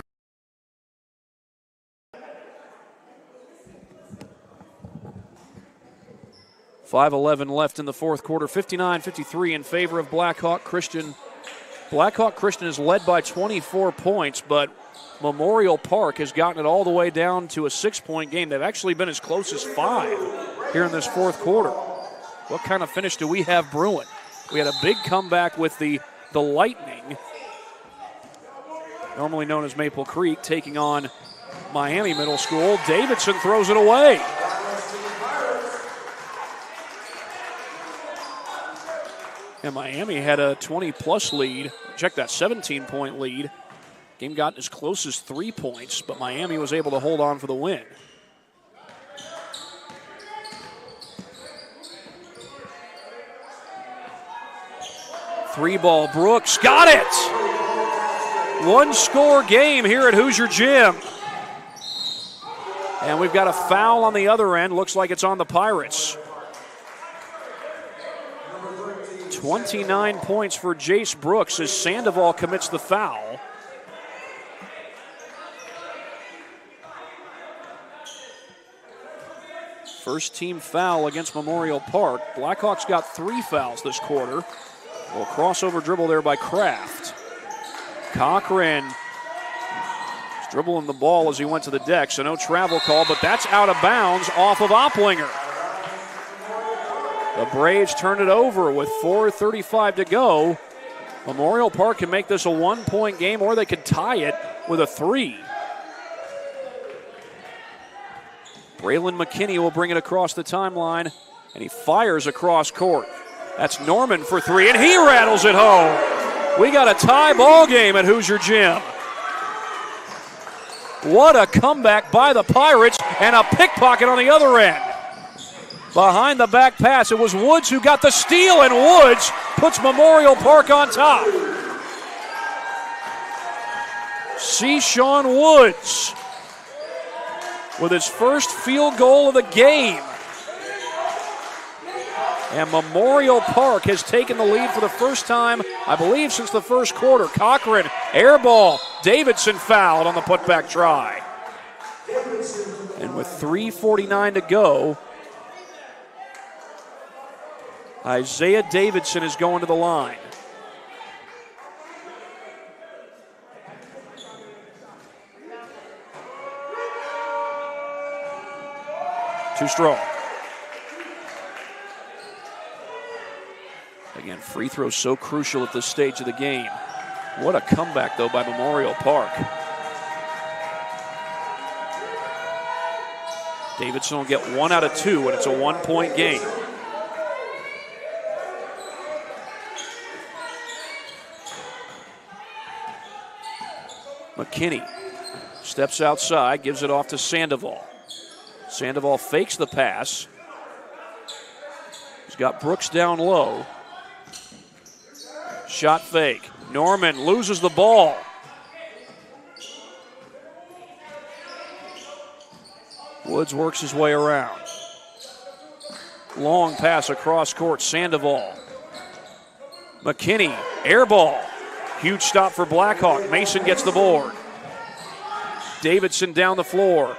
5:11 left in the fourth quarter. 59-53 in favor of Blackhawk Christian. Blackhawk Christian is led by 24 points, but Memorial Park has gotten it all the way down to a 6-point game. They've actually been as close as 5 here in this fourth quarter. What kind of finish do we have brewing? We had a big comeback with the Lightning, normally known as Maple Creek, taking on Miami Middle School. Davidson throws it away. And Miami had a 20-plus lead. Check that, 17-point lead. Game got as close as 3 points, but Miami was able to hold on for the win. Three ball, Brooks got it! One-score game here at Hoosier Gym. And we've got a foul on the other end. Looks like it's on the Pirates. 29 points for Jace Brooks as Sandoval commits the foul. First team foul against Memorial Park. Blackhawks got 3 fouls this quarter. A little crossover dribble there by Kraft. Cochran is dribbling the ball as he went to the deck, so no travel call, but that's out of bounds off of Oplinger. The Braves turn it over with 4:35 to go. Memorial Park can make this a 1-point game, or they could tie it with a 3. Braylon McKinney will bring it across the timeline, and he fires across court. That's Norman for 3, and he rattles it home. We got a tie ball game at Hoosier Gym. What a comeback by the Pirates, and a pickpocket on the other end. Behind the back pass, it was Woods who got the steal, and Woods puts Memorial Park on top. Sean Woods with his first field goal of the game. And Memorial Park has taken the lead for the first time, I believe, since the first quarter. Cochran, air ball. Davidson fouled on the putback try. And with 3:49 to go, Isaiah Davidson is going to the line. Too strong. Again, free throws so crucial at this stage of the game. What a comeback, though, by Memorial Park. Davidson will get 1 out of 2 when it's a 1-point game. McKinney steps outside, gives it off to Sandoval. Sandoval fakes the pass. He's got Brooks down low. Shot fake. Norman loses the ball. Woods works his way around. Long pass across court. Sandoval. McKinney, air ball. Huge stop for Blackhawk. Mason gets the board. Davidson down the floor.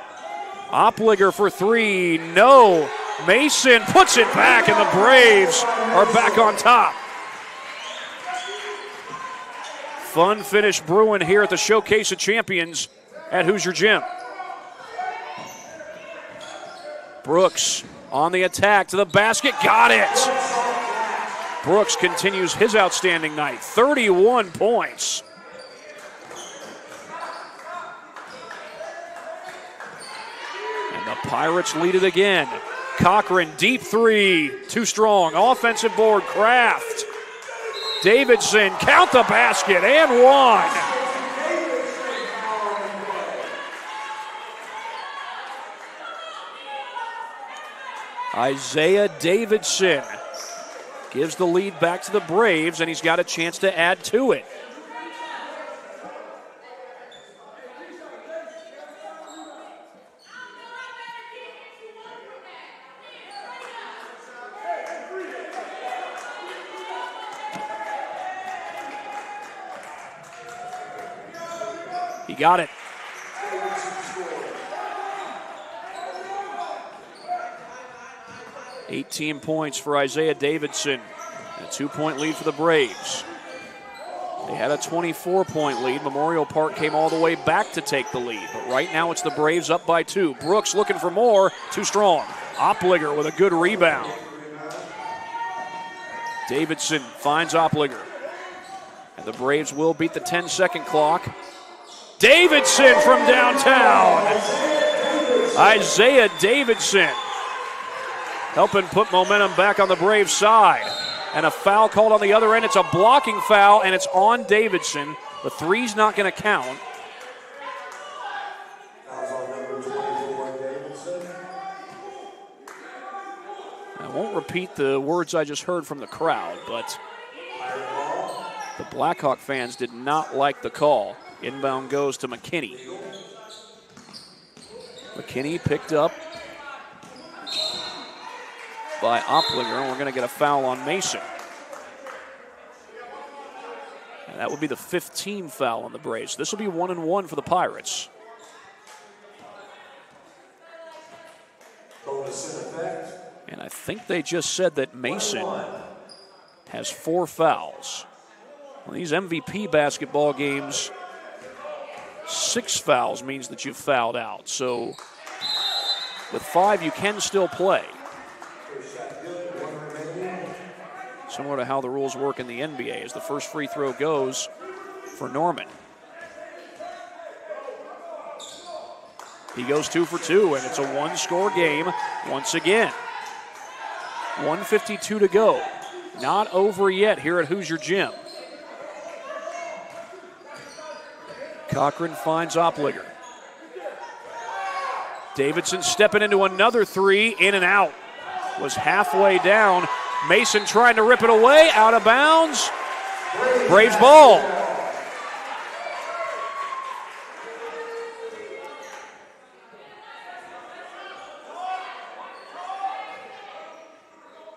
Opliger for 3. No. Mason puts it back, and the Braves are back on top. Fun finish brewing here at the Showcase of Champions at Hoosier Gym. Brooks on the attack to the basket. Got it. Brooks continues his outstanding night. 31 points. And the Pirates lead it again. Cochran, deep 3. Too strong. Offensive board, Kraft. Davidson, count the basket, and 1. Isaiah Davidson gives the lead back to the Braves, and he's got a chance to add to it. He got it. $18 points for Isaiah Davidson. A 2-point lead for the Braves. They had a 24-point lead. Memorial Park came all the way back to take the lead. But right now it's the Braves up by 2. Brooks looking for more. Too strong. Opliger with a good rebound. Davidson finds Opliger. And the Braves will beat the 10-second clock. Davidson from downtown. Isaiah Davidson helping put momentum back on the Braves side. And a foul called on the other end. It's a blocking foul, and it's on Davidson. The 3's not going to count. I won't repeat the words I just heard from the crowd, but the Blackhawk fans did not like the call. Inbound goes to McKinney. McKinney picked up by Opliger, and we're going to get a foul on Mason. And that would be the 15th foul on the Braves. This will be 1-1 for the Pirates. And I think they just said that Mason has 4 fouls. Well, these MVP basketball games, 6 fouls means that you've fouled out. So with 5, you can still play. Similar to how the rules work in the NBA, as the first free throw goes for Norman. He goes 2 for 2, and it's a 1-score game once again. 1:52 to go. Not over yet here at Hoosier Gym. Cochran finds Opliger. Davidson stepping into another 3, in and out. Was halfway down. Mason trying to rip it away, out of bounds. Braves ball.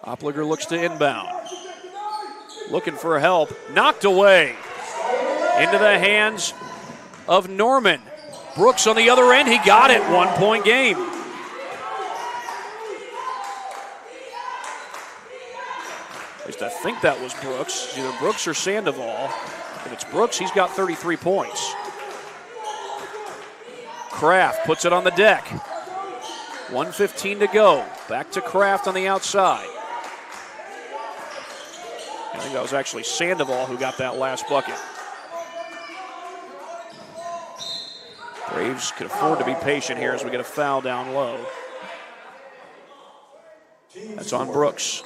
Opliger looks to inbound. Looking for help. Knocked away. Into the hands of Norman. Brooks on the other end. He got it. 1 point game. At least I think that was Brooks. It's either Brooks or Sandoval. If it's Brooks, he's got 33 points. Kraft puts it on the deck. 1:15 to go. Back to Kraft on the outside. I think that was actually Sandoval who got that last bucket. Braves could afford to be patient here as we get a foul down low. That's on Brooks.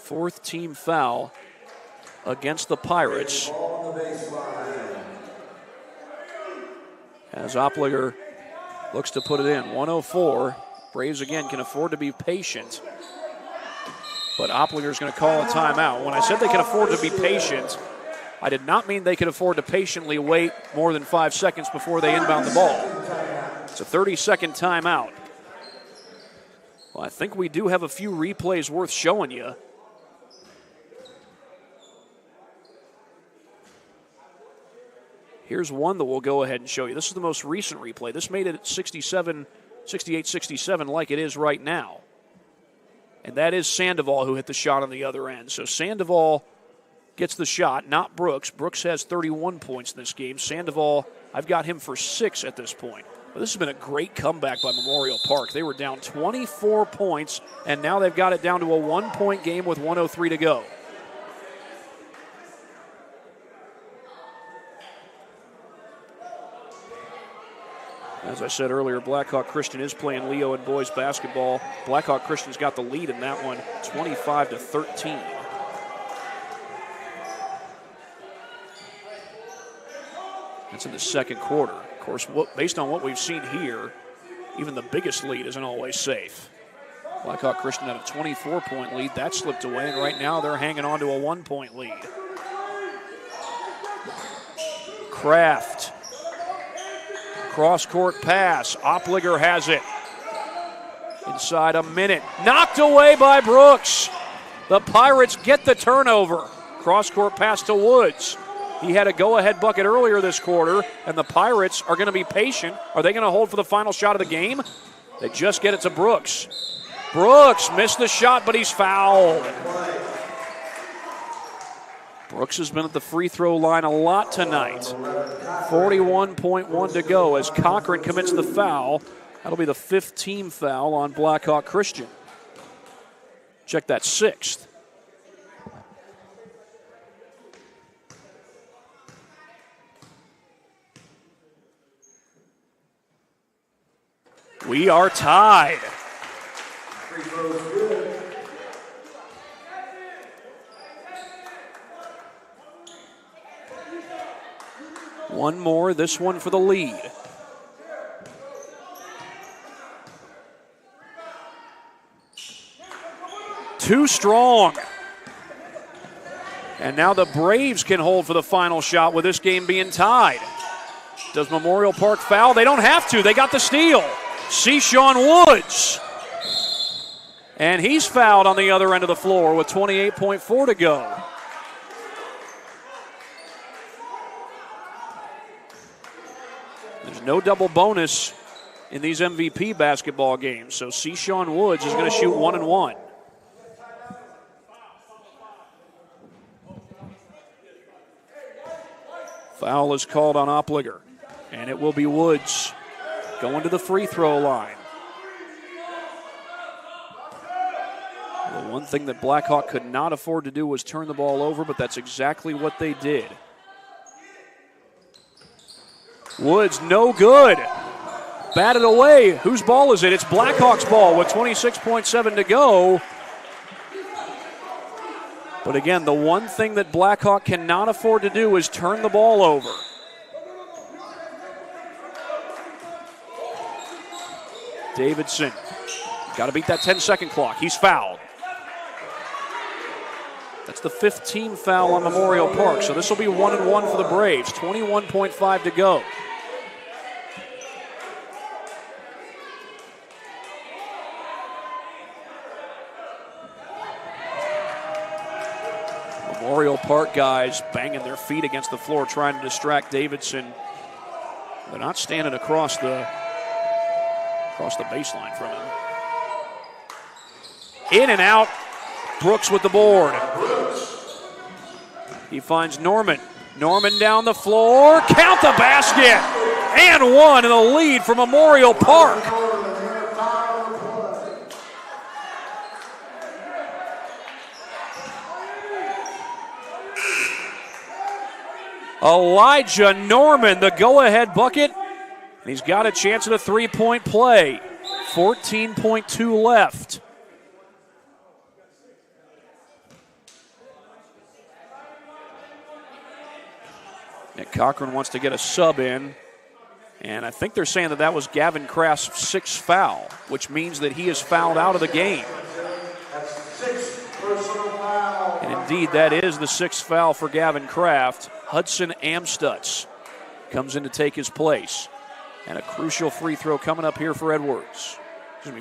4th team foul against the Pirates. As Opliger looks to put it in. 1:04. Braves again can afford to be patient. But Opliger's going to call a timeout. When I said they can afford to be patient, I did not mean they could afford to patiently wait more than 5 seconds before they inbound the ball. It's a 30-second timeout. Well, I think we do have a few replays worth showing you. Here's one that we'll go ahead and show you. This is the most recent replay. This made it at 68-67 like it is right now. And that is Sandoval who hit the shot on the other end. So Sandoval gets the shot, not Brooks. Brooks has 31 points in this game. Sandoval, I've got him for 6 at this point. But this has been a great comeback by Memorial Park. They were down 24 points, and now they've got it down to a 1-point game with 1:03 to go. As I said earlier, Blackhawk Christian is playing Leo in boys basketball. Blackhawk Christian's got the lead in that one, 25-13. That's in the second quarter. Of course, based on what we've seen here, even the biggest lead isn't always safe. Blackhawk Christian had a 24-point lead. That slipped away, and right now they're hanging on to a 1-point lead. Kraft. Cross-court pass. Opliger has it. Inside a minute. Knocked away by Brooks. The Pirates get the turnover. Cross-court pass to Woods. He had a go-ahead bucket earlier this quarter, and the Pirates are going to be patient. Are they going to hold for the final shot of the game? They just get it to Brooks. Brooks missed the shot, but he's fouled. Brooks has been at the free throw line a lot tonight. 41.1 to go as Cochran commits the foul. That'll be the 5th team foul on Blackhawk Christian. Check that, 6th. We are tied. One more, this one for the lead. Too strong. And now the Braves can hold for the final shot with this game being tied. Does Memorial Park foul? They don't have to. They got the steal. Sean Woods. And he's fouled on the other end of the floor with 28.4 to go. There's no double bonus in these MVP basketball games, so Sean Woods is going to shoot 1 and 1. Foul is called on Opliger, and it will be Woods going to the free throw line. The one thing that Blackhawk could not afford to do was turn the ball over, but that's exactly what they did. Woods, no good. Batted away. Whose ball is it? It's Blackhawks' ball with 26.7 to go. But again, the one thing that Blackhawk cannot afford to do is turn the ball over. Davidson, got to beat that 10-second clock. He's fouled. That's the 5th team foul on Memorial Park, so this will be 1 and 1 for the Braves. 21.5 to go. Memorial Park guys banging their feet against the floor trying to distract Davidson. They're not standing across the baseline from him. In and out. Brooks with the board. He finds Norman. Norman down the floor. Count the basket. And one in the lead for Memorial Park. Elijah Norman, the go-ahead bucket. And he's got a chance at a three-point play. 14.2 left. Nick Cochran wants to get a sub in. And I think they're saying that was Gavin Kraft's sixth foul, which means that he is fouled out of the game. And indeed, that is the sixth foul for Gavin Kraft. Hudson Amstutz comes in to take his place. And a crucial free throw coming up here for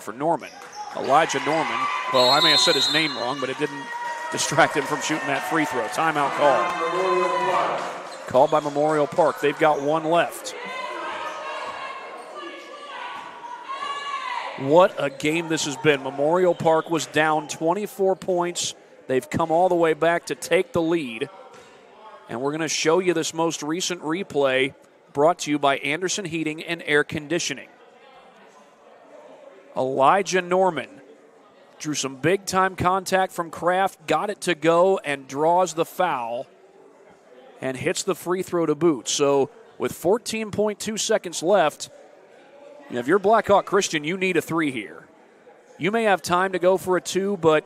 for Norman. Elijah Norman. Well, I may have said his name wrong, but it didn't distract him from shooting that free throw. Timeout call. Called by Memorial Park. They've got one left. What a game this has been. Memorial Park was down 24 points. They've come all the way back to take the lead. And we're going to show you this most recent replay brought to you by Anderson Heating and Air Conditioning. Elijah Norman drew some big-time contact from Kraft, got it to go, and draws the foul and hits the free throw to boot. So with 14.2 seconds left, if you're Blackhawk Christian, you need a three here. You may have time to go for a two, but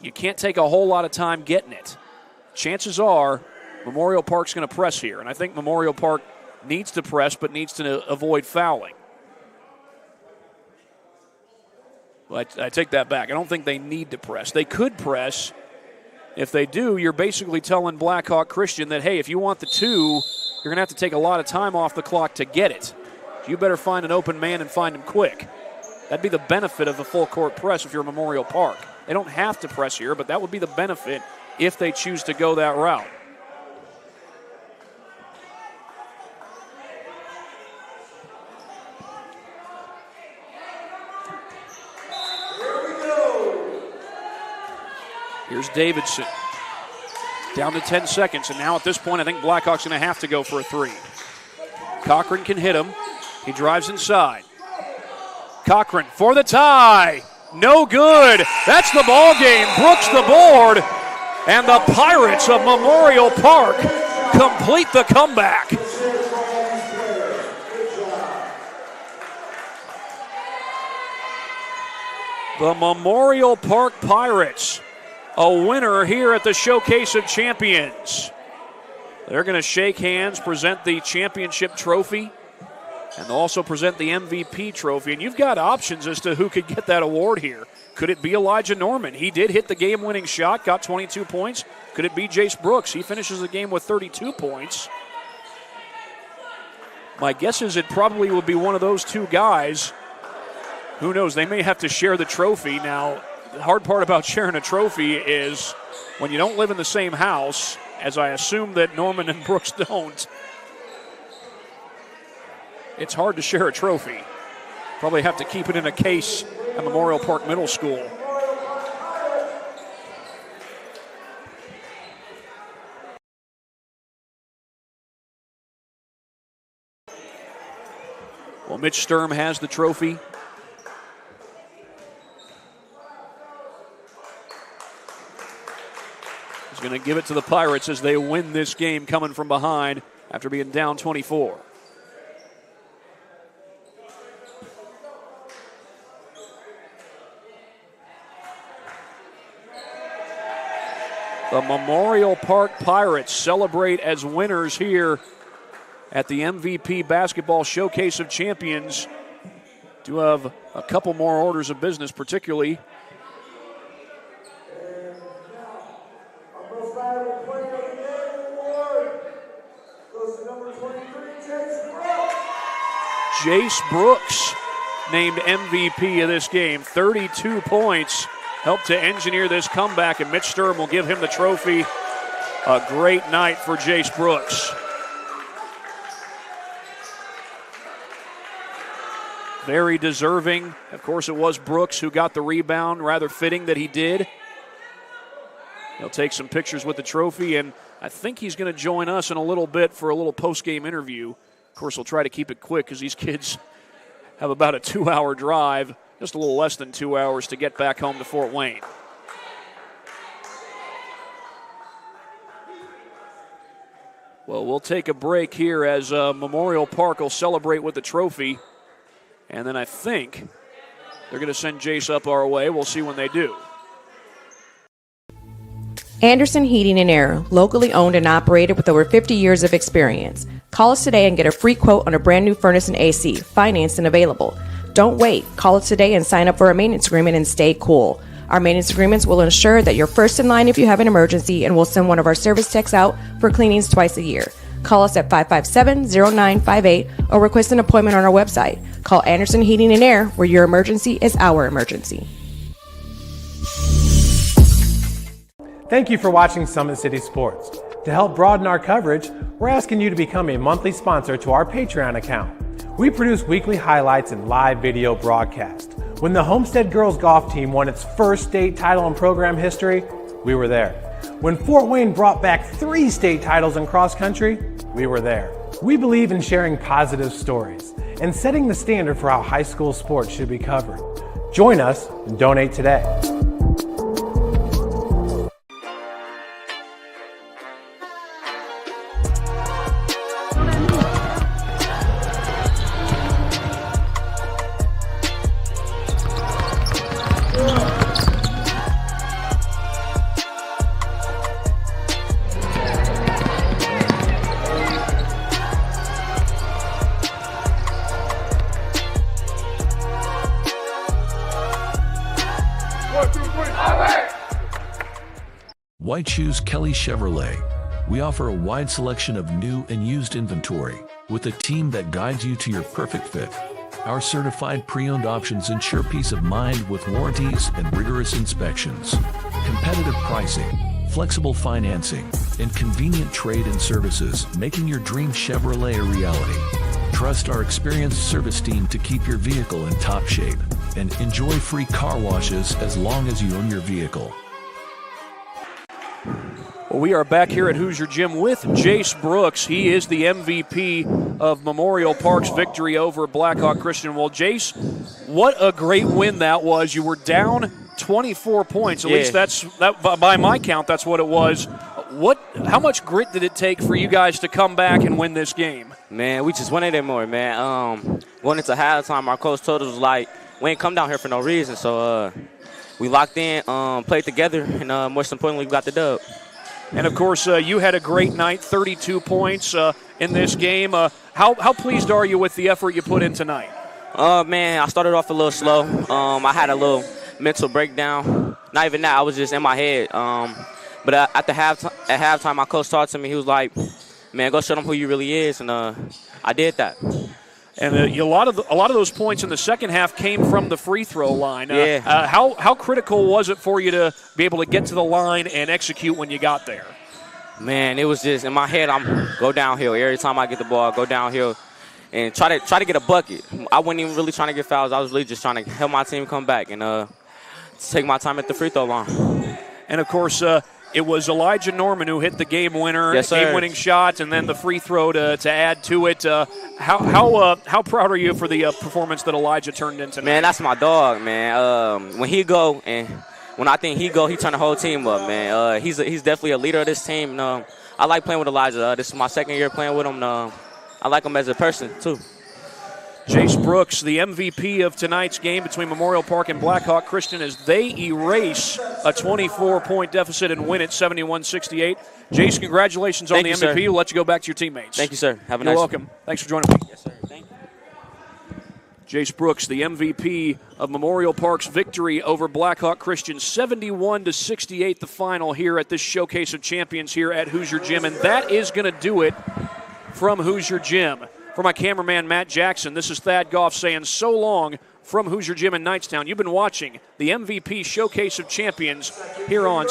you can't take a whole lot of time getting it. Chances are Memorial Park's going to press here, and I think Memorial Park needs to press but needs to avoid fouling. Well, I take that back. I don't think they need to press. They could press. If they do, you're basically telling Blackhawk Christian that, hey, if you want the two, you're going to have to take a lot of time off the clock to get it. You better find an open man and find him quick. That'd be the benefit of the full court press if you're Memorial Park. They don't have to press here, but that would be the benefit if they choose to go that route. Here's Davidson. Down to 10 seconds, and now at this point I think Blackhawk's going to have to go for a three. Cochran can hit him. He drives inside. Cochran for the tie. No good. That's the ball game. Brooks the board. And the Pirates of Memorial Park complete the comeback. The Memorial Park Pirates, a winner here at the Showcase of Champions. They're going to shake hands, present the championship trophy, and they'll also present the MVP trophy. And you've got options as to who could get that award here. Could it be Elijah Norman? He did hit the game-winning shot, got 22 points. Could it be Jace Brooks? He finishes the game with 32 points. My guess is it probably would be one of those two guys. Who knows? They may have to share the trophy. Now, the hard part about sharing a trophy is when you don't live in the same house, as I assume that Norman and Brooks don't, it's hard to share a trophy. Probably have to keep it in a case at Memorial Park Middle School. Well, Mitch Sturm has the trophy. He's going to give it to the Pirates as they win this game coming from behind after being down 24. The Memorial Park Pirates celebrate as winners here at the MVP Basketball Showcase of Champions. Do have a couple more orders of business, particularly Jace Brooks named MVP of this game. 32 points helped to engineer this comeback, and Mitch Sturm will give him the trophy A great night for Jace Brooks. Very deserving. Of course, it was Brooks who got the rebound. Rather fitting that he did. He'll take some pictures with the trophy, and I think he's going to join us in a little bit for a little post-game interview. Of course, we'll try to keep it quick because these kids have about a 2-hour drive, just a little less than 2 hours to get back home to Fort Wayne. Well, we'll take a break here as Memorial Park will celebrate with the trophy. And then I think they're going to send Jace up our way. We'll see when they do. Anderson Heating and Air, locally owned and operated with over 50 years of experience. Call us today and get a free quote on a brand new furnace and AC, financed and available. Don't wait. Call us today and sign up for a maintenance agreement and stay cool. Our maintenance agreements will ensure that you're first in line if you have an emergency, and we'll send one of our service techs out for cleanings twice a year. Call us at 557-0958 or request an appointment on our website. Call Anderson Heating and Air, where your emergency is our emergency. Thank you for watching Summit City Sports. To help broaden our coverage, we're asking you to become a monthly sponsor to our Patreon account. We produce weekly highlights and live video broadcasts. When the Homestead Girls Golf Team won its first state title in program history, we were there. When Fort Wayne brought back 3 state titles in cross country, we were there. We believe in sharing positive stories and setting the standard for how high school sports should be covered. Join us and donate today. Why choose Kelly Chevrolet? We offer a wide selection of new and used inventory with a team that guides you to your perfect fit. Our certified pre-owned options ensure peace of mind with warranties and rigorous inspections. Competitive pricing, flexible financing, and convenient trade-in services, making your dream Chevrolet a reality. Trust our experienced service team to keep your vehicle in top shape and enjoy free car washes as long as you own your vehicle. Well, we are back here at Hoosier Gym with Jace Brooks. He is the MVP of Memorial Park's victory over Blackhawk Christian. Well, Jace, what a great win that was. You were down 24 points. At least that by my count, that's what it was. How much grit did it take for you guys to come back and win this game? Man, we just wanted it more, man. Going into halftime, our coach told us, like, we ain't come down here for no reason. So we locked in, played together, and most importantly, we got the dub. And, of course, you had a great night, 32 points in this game. How pleased are you with the effort you put in tonight? Man, I started off a little slow. I had a little mental breakdown. Not even that. I was just in my head. But at halftime, my coach talked to me. He was like, man, go show them who you really is. And I did that. And a lot of those points in the second half came from the free throw line. How critical was it for you to be able to get to the line and execute when you got there? Man, it was just in my head. I'm go downhill every time I get the ball. Go downhill and try to get a bucket. I wasn't even really trying to get fouls. I was really just trying to help my team come back and take my time at the free throw line. And of course, it was Elijah Norman who hit the game winner, game-winning shot, and then the free throw to add to it. How proud are you for the performance that Elijah turned in tonight? Man, that's my dog, man. When he go and when I think he go, he turn the whole team up, man. He's definitely a leader of this team. I like playing with Elijah. This is my second year playing with him. I like him as a person too. Jace Brooks, the MVP of tonight's game between Memorial Park and Blackhawk Christian as they erase a 24-point deficit and win it 71-68. Jace, congratulations on the MVP. Sir. We'll let you go back to your teammates. Thank you, sir. Have a You're nice welcome. Thanks for joining me. Yes, sir. Thank you. Jace Brooks, the MVP of Memorial Park's victory over Blackhawk Christian, 71-68 the final here at this Showcase of Champions here at Hoosier Gym. And that is going to do it from Hoosier Gym. For my cameraman, Matt Jackson, this is Thad Goff saying so long from Hoosier Gym in Knightstown. You've been watching the MVP Showcase of Champions here on